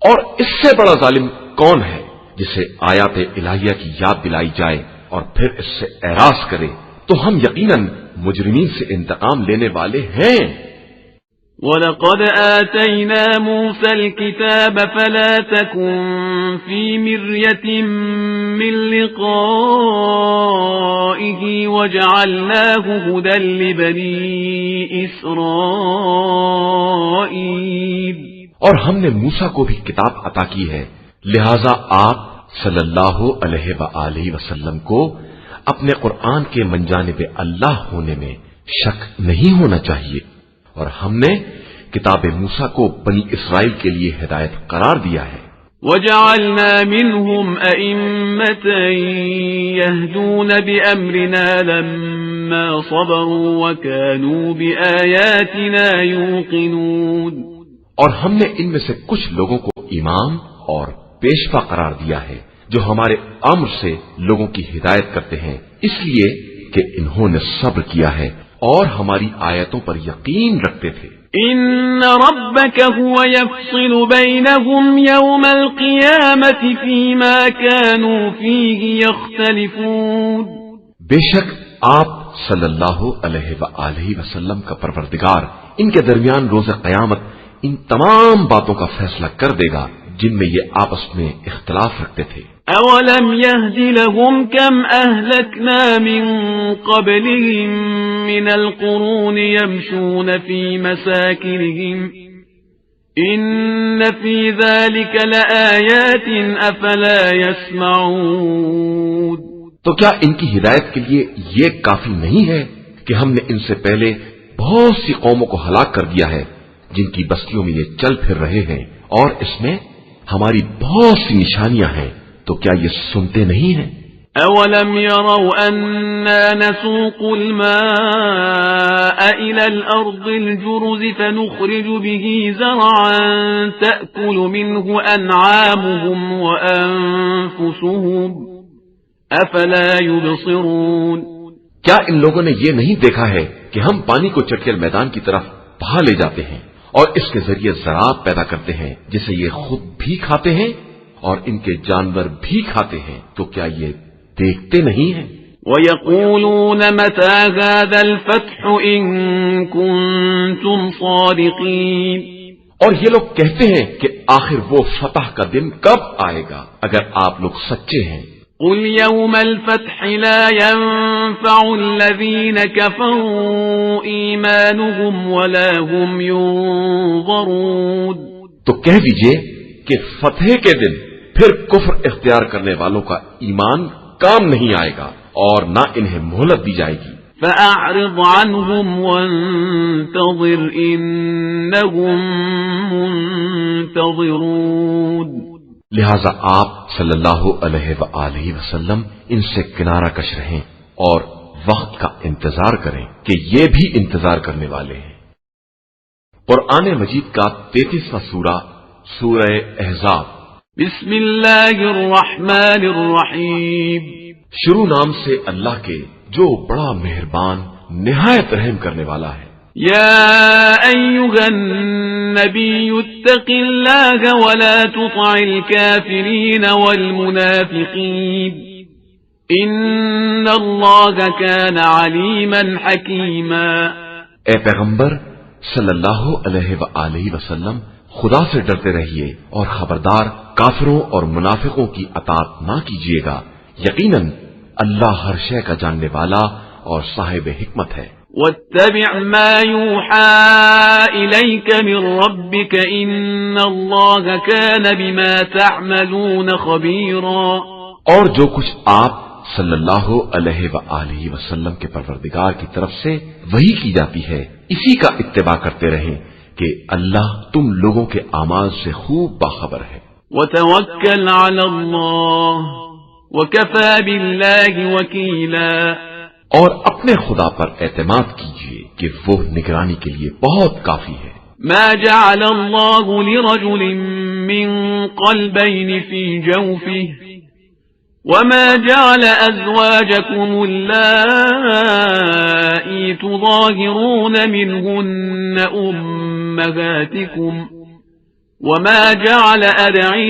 اور اس سے بڑا ظالم کون ہے جسے آیات الہیہ کی یاد دلائی جائے اور پھر اس سے اعراض کرے؟ تو ہم یقیناً مجرمین سے انتقام لینے والے ہیں۔ وَلَقَدْ آتَيْنَا مُوسَى الْكِتَابَ فَلَا تَكُنْ فِي مِرْيَةٍ مِّن لِقَائِهِ وَجَعَلْنَاهُ هُدًى لِبَنِي إِسْرَائِيلَ، اور ہم نے موسیٰ کو بھی کتاب عطا کی ہے، لہذا آپ صلی اللہ علیہ وآلہ وسلم کو اپنے قرآن کے منجانب اللہ ہونے میں شک نہیں ہونا چاہیے، اور ہم نے کتاب موسیٰ کو بنی اسرائیل کے لیے ہدایت قرار دیا ہے۔ وَجَعَلْنَا مِنْهُمْ أَئِمَّةً يَهْدُونَ بِأَمْرِنَا لَمَّا صَبَرُوا وَكَانُوا بِآيَاتِنَا يُوقِنُونَ، اور ہم نے ان میں سے کچھ لوگوں کو امام اور پیشوا قرار دیا ہے جو ہمارے امر سے لوگوں کی ہدایت کرتے ہیں، اس لیے کہ انہوں نے صبر کیا ہے اور ہماری آیتوں پر یقین رکھتے تھے۔ إِنَّ رَبَّكَ هُوَ يَفْصِلُ بَيْنَهُمْ يَوْمَ الْقِيَامَةِ فِيمَا كَانُوا فِيهِ يَخْتَلِفُونَ، بے شک آپ صلی اللہ علیہ وآلہ وسلم کا پروردگار ان کے درمیان روز قیامت ان تمام باتوں کا فیصلہ کر دے گا جن میں یہ آپس میں اختلاف رکھتے تھے۔ أَوَلَمْ يَهْدِ لَهُمْ كَمْ أَهْلَكْنَا مِنْ قَبْلِهِمْ مِنَ الْقُرُونِ يَمْشُونَ فِي مَسَاكِنِهِمْ إِنَّ فِي ذَلِكَ لَآيَاتٍ أَفَلَا يَسْمَعُونَ، تو کیا ان کی ہدایت کے لیے یہ کافی نہیں ہے کہ ہم نے ان سے پہلے بہت سی قوموں کو ہلاک کر دیا ہے جن کی بستیوں میں یہ چل پھر رہے ہیں، اور اس میں ہماری بہت سی نشانیاں ہیں، تو کیا یہ سنتے نہیں ہیں؟ أَوَلَمْ يَرَوْا أَنَّا نَسُوقُ الْمَاءَ إِلَى الْأَرْضِ الْجُرُزِ فَنُخْرِجُ بِهِ زَرْعًا تَأْكُلُ مِنْهُ أَنْعَامُهُمْ وَأَنْفُسُهُمْ أَفَلَا يُبْصِرُونَ، کیا ان لوگوں نے یہ نہیں دیکھا ہے کہ ہم پانی کو چٹکل میدان کی طرف بہا لے جاتے ہیں اور اس کے ذریعے زراعت پیدا کرتے ہیں جسے یہ خود بھی کھاتے ہیں اور ان کے جانور بھی کھاتے ہیں، تو کیا یہ دیکھتے نہیں ہیں؟ وَيَقُولُونَ مَتَى هَذَا الْفَتْحُ إِن كُنتُمْ صَادِقِينَ، اور یہ لوگ کہتے ہیں کہ آخر وہ فتح کا دن کب آئے گا اگر آپ لوگ سچے ہیں۔ قل يوم الفتح لا ينفع الذين كفروا إيمانهم ولا هم ينظرون. تو کہہ دیجئے کہ فتح کے دن پھر کفر اختیار کرنے والوں کا ایمان کام نہیں آئے گا اور نہ انہیں مہلت دی جائے گی. فأعرض عنهم وانتظر إنهم منتظرون. لہذا آپ صلی اللہ علیہ وآلہ وسلم ان سے کنارہ کش رہیں اور وقت کا انتظار کریں کہ یہ بھی انتظار کرنے والے ہیں. قرآن مجید کا 33واں سورہ سورہ احزاب. بسم اللہ الرحمن الرحیم. شروع نام سے اللہ کے جو بڑا مہربان نہایت رحم کرنے والا ہے. یا ایھا النبی اتق اللہ ولا تطع الکافرین والمنافقین ان اللہ کان علیما حکیما. اے پیغمبر صلی اللہ علیہ وآلہ وسلم خدا سے ڈرتے رہیے اور خبردار کافروں اور منافقوں کی اطاعت نہ کیجیے گا، یقیناً اللہ ہر شے کا جاننے والا اور صاحب حکمت ہے. واتبع ما يوحى إليك من ربك إن الله كان بما تعملون خبيرا. اور جو کچھ آپ صلی اللہ علیہ وآلہ وسلم کے پروردگار کی طرف سے وحی کی جاتی ہے اسی کا اتباع کرتے رہیں کہ اللہ تم لوگوں کے اعمال سے خوب باخبر ہے. وتوکل علی اللہ وکفی باللہ وکیلا. اور اپنے خدا پر اعتماد کیجیے کہ وہ نگرانی کے لیے بہت کافی ہے. ما جعل اللہ لرجل من قلبین فی جوفه وما جعل ازواجکم اللائي تظاہرون منہن امہاتکم وما جعل ادعیاءکم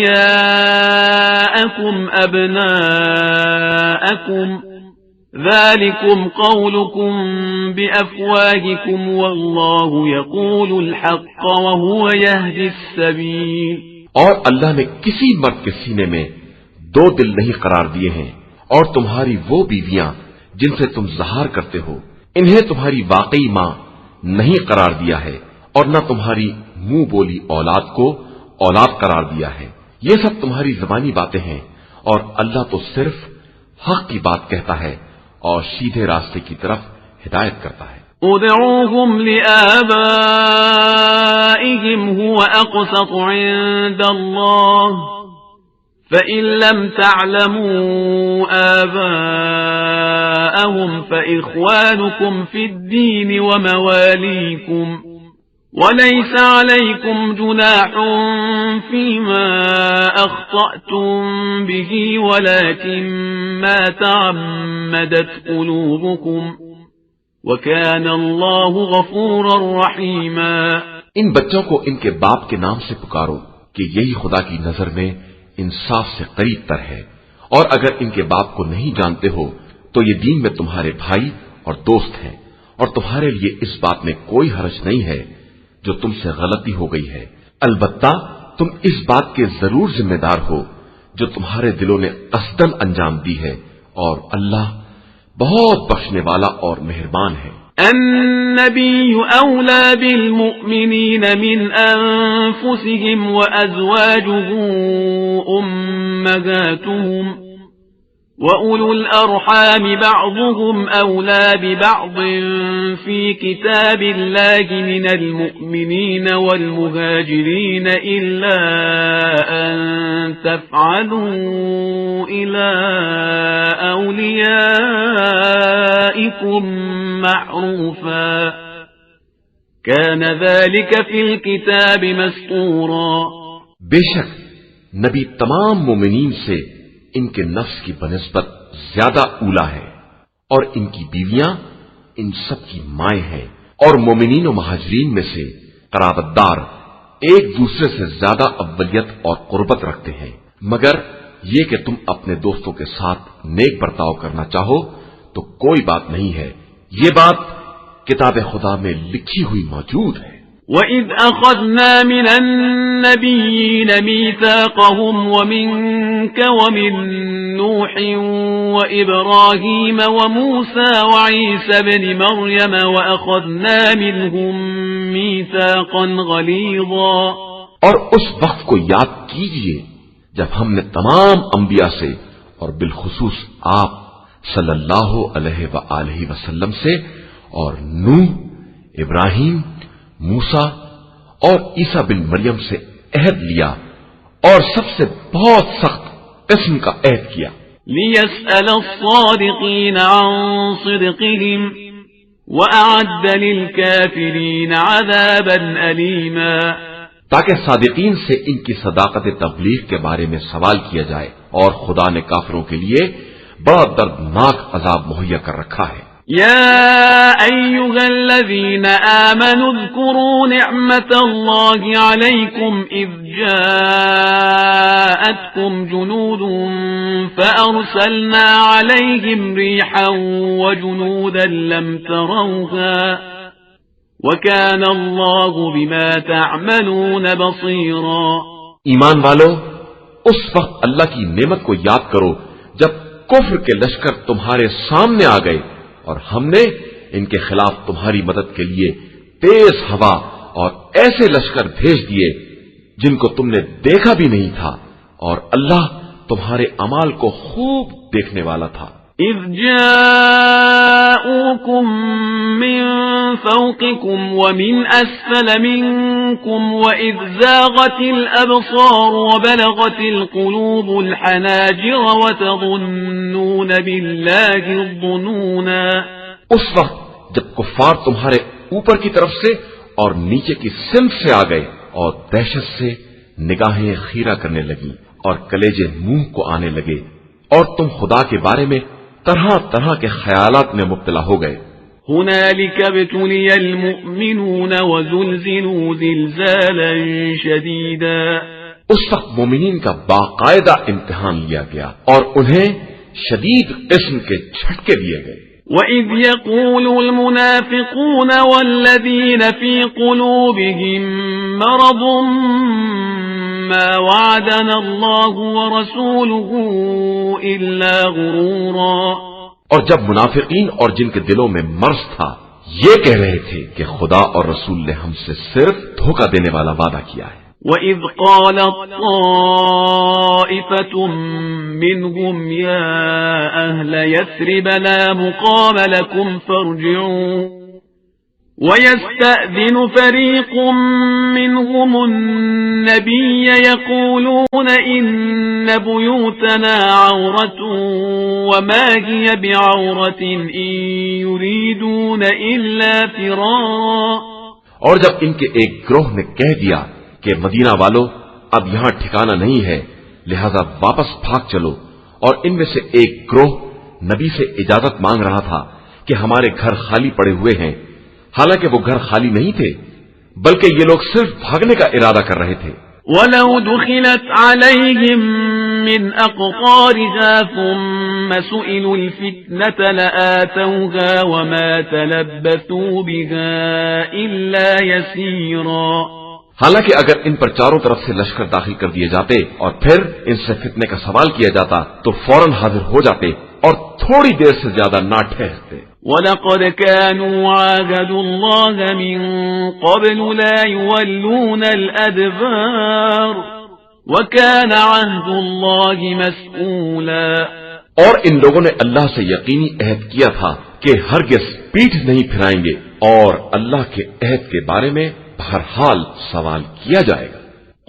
ابناءکم ذلكم قولكم بأفواهكم والله يقول الحق وهو يهدي السبيل. اور اللہ نے کسی مرد کے سینے میں دو دل نہیں قرار دیے ہیں، اور تمہاری وہ بیویاں جن سے تم ظہار کرتے ہو انہیں تمہاری واقعی ماں نہیں قرار دیا ہے، اور نہ تمہاری منہ بولی اولاد کو اولاد قرار دیا ہے. یہ سب تمہاری زبانی باتیں ہیں، اور اللہ تو صرف حق کی بات کہتا ہے اور سیدھے راستے کی طرف ہدایت کرتا ہے. ادعوهم لآبائهم هو أقسط عند الله فإن لم تعلموا آباءهم فإخوانكم في الدين ومواليكم وليس عليكم جناح فيما أخطأتم به ولكن ما تعمدت قلوبكم وكان الله غفورا رحيما. ان بچوں کو ان کے باپ کے نام سے پکارو کہ یہی خدا کی نظر میں انصاف سے قریب تر ہے، اور اگر ان کے باپ کو نہیں جانتے ہو تو یہ دین میں تمہارے بھائی اور دوست ہیں، اور تمہارے لیے اس بات میں کوئی حرج نہیں ہے جو تم سے غلطی ہو گئی ہے. البتہ تم اس بات کے ضرور ذمہ دار ہو جو تمہارے دلوں نے قصدن انجام دی ہے، اور اللہ بہت بخشنے والا اور مہربان ہے. النبي أولى بالمؤمنين من أنفسهم وأزواجه أمهاتهم وأولو الأرحام بعضهم أولى ببعض في كتاب الله من المؤمنين والمهاجرين إلا أن تفعلوا إلى أوليائكم معروفا كان ذلك في الكتاب مسطورا. بے شک نبی تمام مومنین سے ان کے نفس کی بنسبت زیادہ اولا ہے، اور ان کی بیویاں ان سب کی مائیں ہیں، اور مومنین و مہاجرین میں سے قرابت دار ایک دوسرے سے زیادہ اولیت اور قربت رکھتے ہیں، مگر یہ کہ تم اپنے دوستوں کے ساتھ نیک برتاؤ کرنا چاہو تو کوئی بات نہیں ہے. یہ بات کتاب خدا میں لکھی ہوئی موجود ہے. وَإِذْ أَخَذْنَا مِنَ النَّبِيِّينَ مِيثَاقَهُمْ وَمِنكَ وَمِن نُوحٍ وَإِبْرَاهِيمَ وَمُوسَى وَعِيسَى ابْنِ مَرْيَمَ وَأَخَذْنَا مِنْهُم مِيثَاقًا غَلِيظًا۔ اور اس وقت کو یاد کیجئے جب ہم نے تمام انبیاء سے اور بالخصوص آپ صلی اللہ علیہ وآلہ وسلم سے اور نوح، ابراہیم، موسیٰ اور عیسیٰ بن مریم سے عہد لیا اور سب سے بہت سخت قسم کا عہد کیا۔ لِيَسْأَلَ الصَّادِقِينَ عَن صِدْقِهِمْ وَأَعَدَّ لِلْكَافِرِينَ عَذَابًا أَلِيمًا، تاکہ صادقین سے ان کی صداقت تبلیغ کے بارے میں سوال کیا جائے، اور خدا نے کافروں کے لیے بڑا دردناک عذاب مہیا کر رکھا ہے۔ يا أيها الذين آمنوا اذكروا نعمة الله عليكم إذ جاءتكم جنود فأرسلنا عليهم ريحا وجنودا لم تروها وكان الله بما تعملون بصيرا۔ ایمان والو، اس وقت اللہ کی نعمت کو یاد کرو جب کفر کے لشکر تمہارے سامنے آ گئے اور ہم نے ان کے خلاف تمہاری مدد کے لیے تیز ہوا اور ایسے لشکر بھیج دیے جن کو تم نے دیکھا بھی نہیں تھا، اور اللہ تمہارے اعمال کو خوب دیکھنے والا تھا۔ اذ جاءوكم من فوقكم ومن اسفل منكم واذ زاغت الابصار وبلغت القلوب الحناجر وتظنون بالله الظنونا۔ اس وقت جب کفار تمہارے اوپر کی طرف سے اور نیچے کی سمت سے آ گئے اور دہشت سے نگاہیں خیرہ کرنے لگی اور کلیجے منہ کو آنے لگے، اور تم خدا کے بارے میں طرح طرح کے خیالات میں مبتلا ہو گئے۔ هنالك ابتلي المؤمنون وزلزلوا زلزالا شديدا۔ اس وقت مومنین کا باقاعدہ امتحان لیا گیا اور انہیں شدید قسم کے جھٹکے دیے گئے۔ وَإِذْ يَقُولُ الْمُنَافِقُونَ وَالَّذِينَ فِي قُلُوبِهِم مَّرَضٌ مَّا وَعَدَنَا اللَّهُ وَرَسُولُهُ إِلَّا غُرُورًا۔ اور جب منافقین اور جن کے دلوں میں مرض تھا یہ کہہ رہے تھے کہ خدا اور رسول نے ہم سے صرف دھوکہ دینے والا وعدہ کیا ہے۔ وَإِذْ قَالَتْ طَائِفَةٌ مِّنْهُمْ يَا أَهْلَ يَثْرِبَ لَا مُقَامَ لَكُمْ فَارْجِعُوا وَيَسْتَأْذِنُ فَرِيقٌ مِّنْهُمُ النَّبِيَّ يَقُولُونَ إِنَّ بُيُوتَنَا عَوْرَةٌ وَمَا هِيَ بِعَوْرَةٍ إِن يُرِيدُونَ إِلَّا فِرَارًا۔ اور جب ان کے ایک گروہ نے کہہ دیا کہ مدینہ والو اب یہاں ٹھکانہ نہیں ہے، لہذا واپس بھاگ چلو، اور ان میں سے ایک گروہ نبی سے اجازت مانگ رہا تھا کہ ہمارے گھر خالی پڑے ہوئے ہیں، حالانکہ وہ گھر خالی نہیں تھے بلکہ یہ لوگ صرف بھاگنے کا ارادہ کر رہے تھے۔ وَلَوْ دُخِلَتْ عَلَيْهِمْ مِنْ أَقْطَارِهَا ثُمَّ سُئِلُوا الْفِتْنَةَ لَآتَوْهَا وَمَا تَلَبَّثُوا بِهَا إِلَّا يَسِيرًا۔ حالانکہ اگر ان پر چاروں طرف سے لشکر داخل کر دیے جاتے اور پھر ان سے فتنے کا سوال کیا جاتا تو فوراً حاضر ہو جاتے اور تھوڑی دیر سے زیادہ نہ ٹھہرتے۔ وَلَقَدْ كَانُوا عَاهَدُوا اللَّهَ مِن قَبْلُ لَا يُوَلُّونَ الْأَدْبَارَ وَكَانَ عَهْدُ اللَّهِ مَسْئُولًا۔ اور ان لوگوں نے اللہ سے یقینی عہد کیا تھا کہ ہرگز پیٹھ نہیں پھرائیں گے، اور اللہ کے عہد کے بارے میں بہرحال سوال کیا جائے گا۔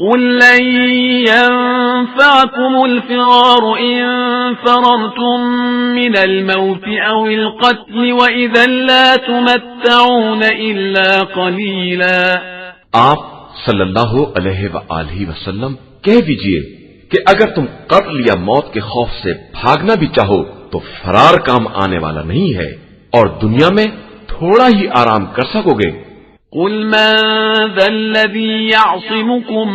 قُل لَّن يَنفَعَكُمُ الْفِرَارُ إِن فَرَرْتُم مِّنَ الْمَوْتِ أَوِ الْقَتْلِ وَإِذًا لَّا تُمَتَّعُونَ إِلَّا قَلِيلًا۔ آپ صلی اللہ علیہ وآلہ وسلم کہہ دیجئے کہ اگر تم قتل یا موت کے خوف سے بھاگنا بھی چاہو تو فرار کام آنے والا نہیں ہے، اور دنیا میں تھوڑا ہی آرام کر سکو گے۔ قل من ذا الذي يعصمكم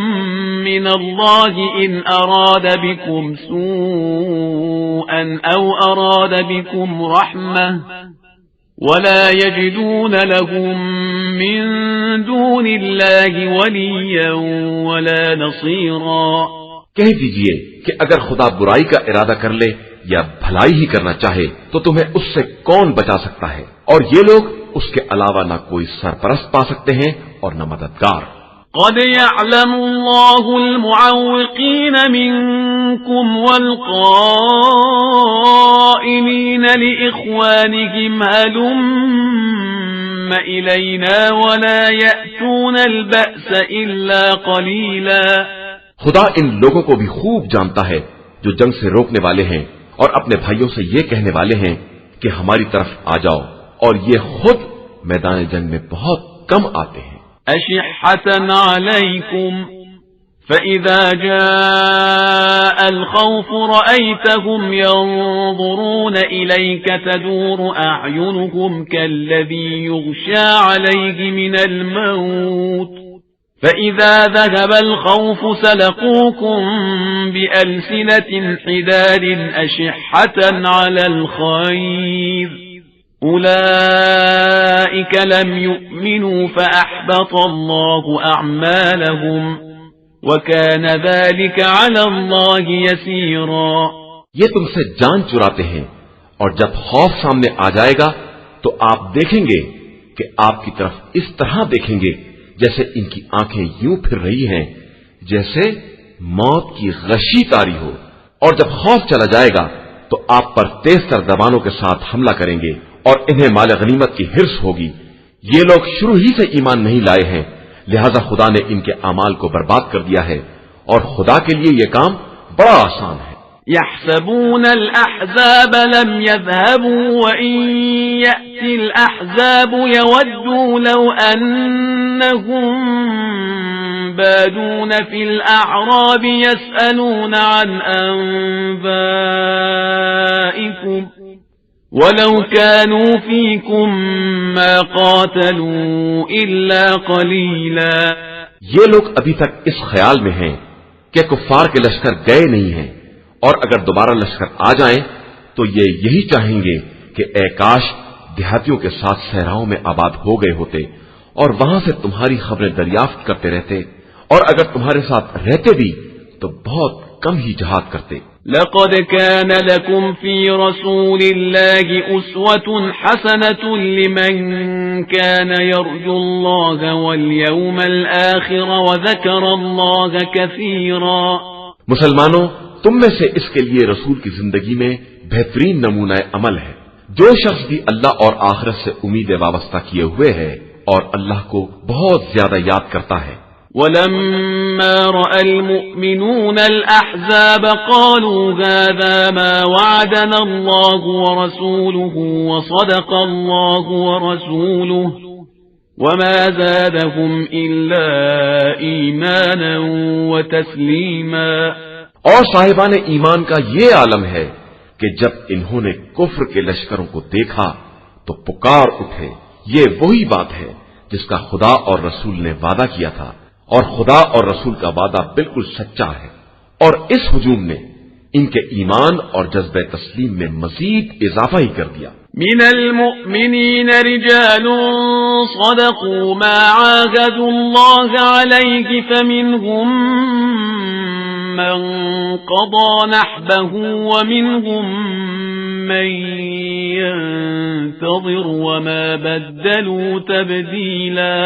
من الله إن أراد بكم سوءا أو أراد بكم رحمة ولا يجدون لهم من دون الله وليا ولا نصيرا. کہہ دیجئے کہ اگر خدا برائی کا ارادہ کر لے یا بھلائی ہی کرنا چاہے تو تمہیں اس سے کون بچا سکتا ہے؟ اور یہ لوگ اس کے علاوہ نہ کوئی سرپرست پا سکتے ہیں اور نہ مددگار. قد يعلم الله المعوقين منكم والقائلين لإخوانهم هلم إلينا ولا يأتون البأس إلا قليلا. خدا ان لوگوں کو بھی خوب جانتا ہے جو جنگ سے روکنے والے ہیں اور اپنے بھائیوں سے یہ کہنے والے ہیں کہ ہماری طرف آ جاؤ، اور یہ خود میدان جنگ میں بہت کم آتے ہیں. أشحة عليكم فإذا جاء الخوف رأيتهم ينظرون إليك تدور أعينهم كالذي يغشى عليه من الموت فإذا ذهب الخوف سلقوكم بألسنة حداد أشحة على الخير أولئك لم يؤمنوا فأحبط الله أعمالهم وكان ذلك على الله يسيرا. یہ تم سے جان چراتے ہیں اور جب خوف سامنے آ جائے گا تو آپ دیکھیں گے کہ آپ کی طرف اس طرح دیکھیں گے جیسے ان کی آنکھیں یوں پھر رہی ہیں جیسے موت کی غشی تاری ہو، اور جب خوف چلا جائے گا تو آپ پر تیز تر زبانوں کے ساتھ حملہ کریں گے اور انہیں مال غنیمت کی حرص ہوگی. یہ لوگ شروع ہی سے ایمان نہیں لائے ہیں، لہذا خدا نے ان کے اعمال کو برباد کر دیا ہے، اور خدا کے لیے یہ کام بڑا آسان ہے. يحسبون الأحزاب لم يذهبوا وإن يأتي الأحزاب يودوا لو أنهم بادون في الأعراب يسألون عن أنبائكم ولو كانوا فيكم ما قاتلوا إلا قليلا. یہ لوگ ابھی تک اس خیال میں ہیں کہ کفار کے لشکر گئے نہیں ہیں، اور اگر دوبارہ لشکر آ جائیں تو یہ یہی چاہیں گے کہ اے کاش دیہاتیوں کے ساتھ صحراؤں میں آباد ہو گئے ہوتے اور وہاں سے تمہاری خبریں دریافت کرتے رہتے، اور اگر تمہارے ساتھ رہتے بھی تو بہت کم ہی جہاد کرتے. لقد كان لكم في رسول الله أسوة حسنة لمن كان يرجو الله واليوم الآخر وذكر الله كثيرا. مسلمانوں، تم میں سے اس کے لیے رسول کی زندگی میں بہترین نمونہ عمل ہے جو شخص بھی اللہ اور آخرت سے امید وابستہ کیے ہوئے ہے اور اللہ کو بہت زیادہ یاد کرتا ہے. ولما رأى المؤمنون الأحزاب قالوا هذا ما وعدنا الله ورسوله وصدق الله ورسوله وما زادهم إلا إيمانا وتسليما. اور صاحبان ایمان کا یہ عالم ہے کہ جب انہوں نے کفر کے لشکروں کو دیکھا تو پکار اٹھے، یہ وہی بات ہے جس کا خدا اور رسول نے وعدہ کیا تھا، اور خدا اور رسول کا وعدہ بالکل سچا ہے، اور اس ہجوم نے ان کے ایمان اور جذبہ تسلیم میں مزید اضافہ ہی کر دیا. من المؤمنین رجال صدقوا ما عاهدوا الله عليه فمنهم من قضى نحبه ومنهم من ينتظر وما بدلوا تبديلا.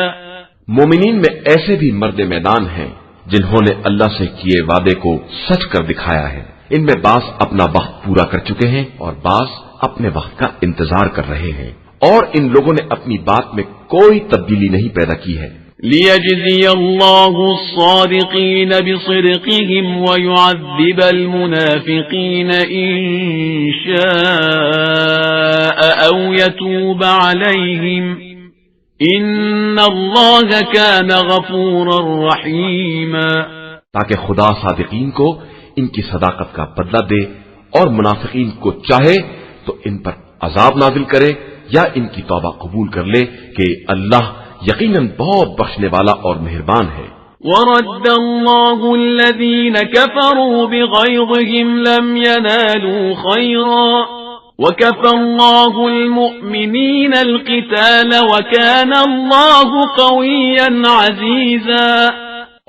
مومنین میں ایسے بھی مرد میدان ہیں جنہوں نے اللہ سے کیے وعدے کو سچ کر دکھایا ہے. ان میں بعض اپنا وقت پورا کر چکے ہیں اور بعض اپنے وقت کا انتظار کر رہے ہیں، اور ان لوگوں نے اپنی بات میں کوئی تبدیلی نہیں پیدا کی ہے. لِيَجْزِيَ اللَّهُ الصَّادِقِينَ بِصِدْقِهِمْ وَيُعَذِّبَ الْمُنَافِقِينَ إِن شَاءَ أَوْ يَتُوبَ عَلَيْهِمْ إِنَّ اللَّهَ كَانَ غَفُورًا رَحِيمًا. تاکہ خدا صادقین کو ان کی صداقت کا بدلہ دے اور منافقین کو چاہے تو ان پر عذاب نازل کرے یا ان کی توبہ قبول کر لے کہ اللہ یقیناً بہت بخشنے والا اور مہربان ہے. وَرَدَّ اللَّهُ الَّذِينَ كَفَرُوا بِغَيْظِهِمْ لَمْ يَنَالُوا خَيْرًا وَكَفَى اللَّهُ الْمُؤْمِنِينَ الْقِتَالَ وَكَانَ اللَّهُ قَوِيًّا عَزِيزًا۔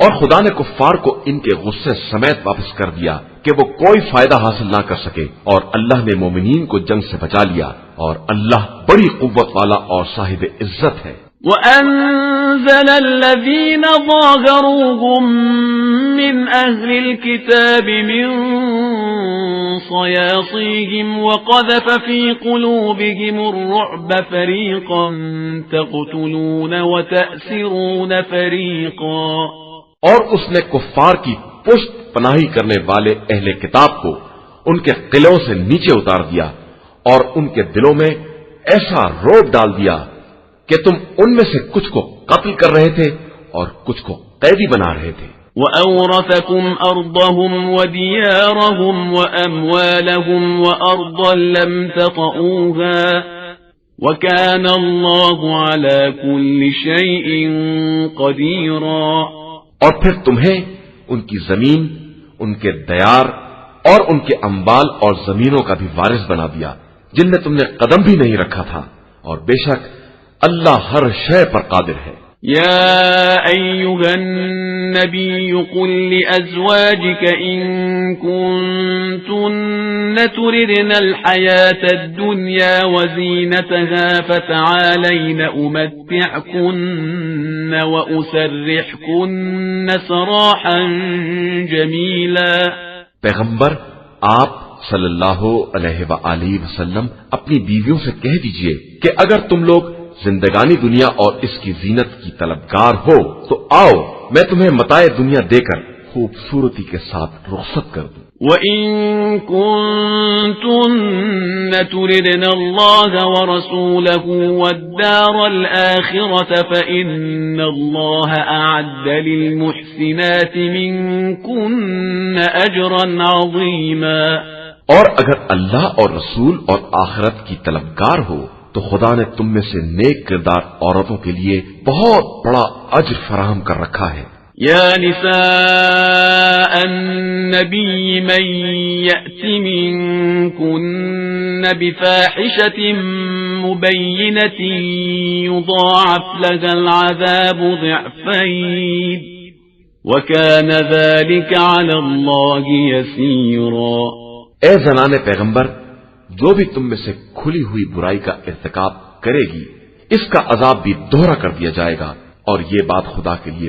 اور خدا نے کفار کو ان کے غصے سمیت واپس کر دیا کہ وہ کوئی فائدہ حاصل نہ کر سکے، اور اللہ نے مومنین کو جنگ سے بچا لیا، اور اللہ بڑی قوت والا اور صاحب عزت ہے۔ وَأَنزَلَ الَّذِينَ ظَاهَرُوهُم مِّنْ أَهْلِ الْكِتَابِ مِنْ صَيَاصِيهِمْ وَقَذَفَ فِي قُلُوبِهِمُ الرُّعْبَ فَرِيقًا تَقْتُلُونَ وَتَأْسِرُونَ فَرِيقًا۔ اور اس نے کفار کی پشت پناہی کرنے والے اہل کتاب کو ان کے قلعوں سے نیچے اتار دیا، اور ان کے دلوں میں ایسا روب ڈال دیا کہ تم ان میں سے کچھ کو قتل کر رہے تھے اور کچھ کو قیدی بنا رہے تھے۔ وَأَوْرَثَكُمْ أَرْضَهُمْ وَدِيَارَهُمْ وَأَمْوَالَهُمْ وَأَرْضًا لَّمْ تَطَئُوهَا وَكَانَ اللَّهُ عَلَى كُلِّ شَيْءٍ قَدِيرًا۔ اور پھر تمہیں ان کی زمین، ان کے دیار اور ان کے اموال اور زمینوں کا بھی وارث بنا دیا جن میں تم نے قدم بھی نہیں رکھا تھا، اور بے شک اللہ ہر شے پر قادر ہے۔ يا أيها النبي قل لأزواجك إن كنتن تردن الحياة الدنيا وزينتها فتعالين أمتعكن وأسرحكن سراحا جميلا۔ پیغمبر آپ صلی اللہ علیہ وآلہ وسلم اپنی بیویوں سے کہہ دیجئے کہ اگر تم لوگ زندگانی دنیا اور اس کی زینت کی طلبگار ہو تو آؤ میں تمہیں متاع دنیا دے کر خوبصورتی کے ساتھ رخصت کر دوں۔ وَإِن كُنتُنَّ تُرِدْنَ اللَّهَ وَرَسُولَهُ وَالدَّارَ الْآخِرَةَ فَإِنَّ اللَّهَ أَعَدَّ لِلْمُحْسِنَاتِ مِنكُنَّ أَجْرًا عَظِيمًا۔ اور اگر اللہ اور رسول اور آخرت کی طلبگار ہو تو خدا نے تم میں سے نیک کردار عورتوں کے لیے بہت بڑا اجر فراہم کر رکھا ہے۔ یا نساء النبی من یأت منکن بفاحشة مبینة یضاعف لها العذاب ضعفین وکان ذلك علی اللہ یسیرا۔ اے زنان پیغمبر، جو بھی تم میں سے کھلی ہوئی برائی کا ارتکاب کرے گی اس کا عذاب بھی دوہرا کر دیا جائے گا، اور یہ بات خدا کے لیے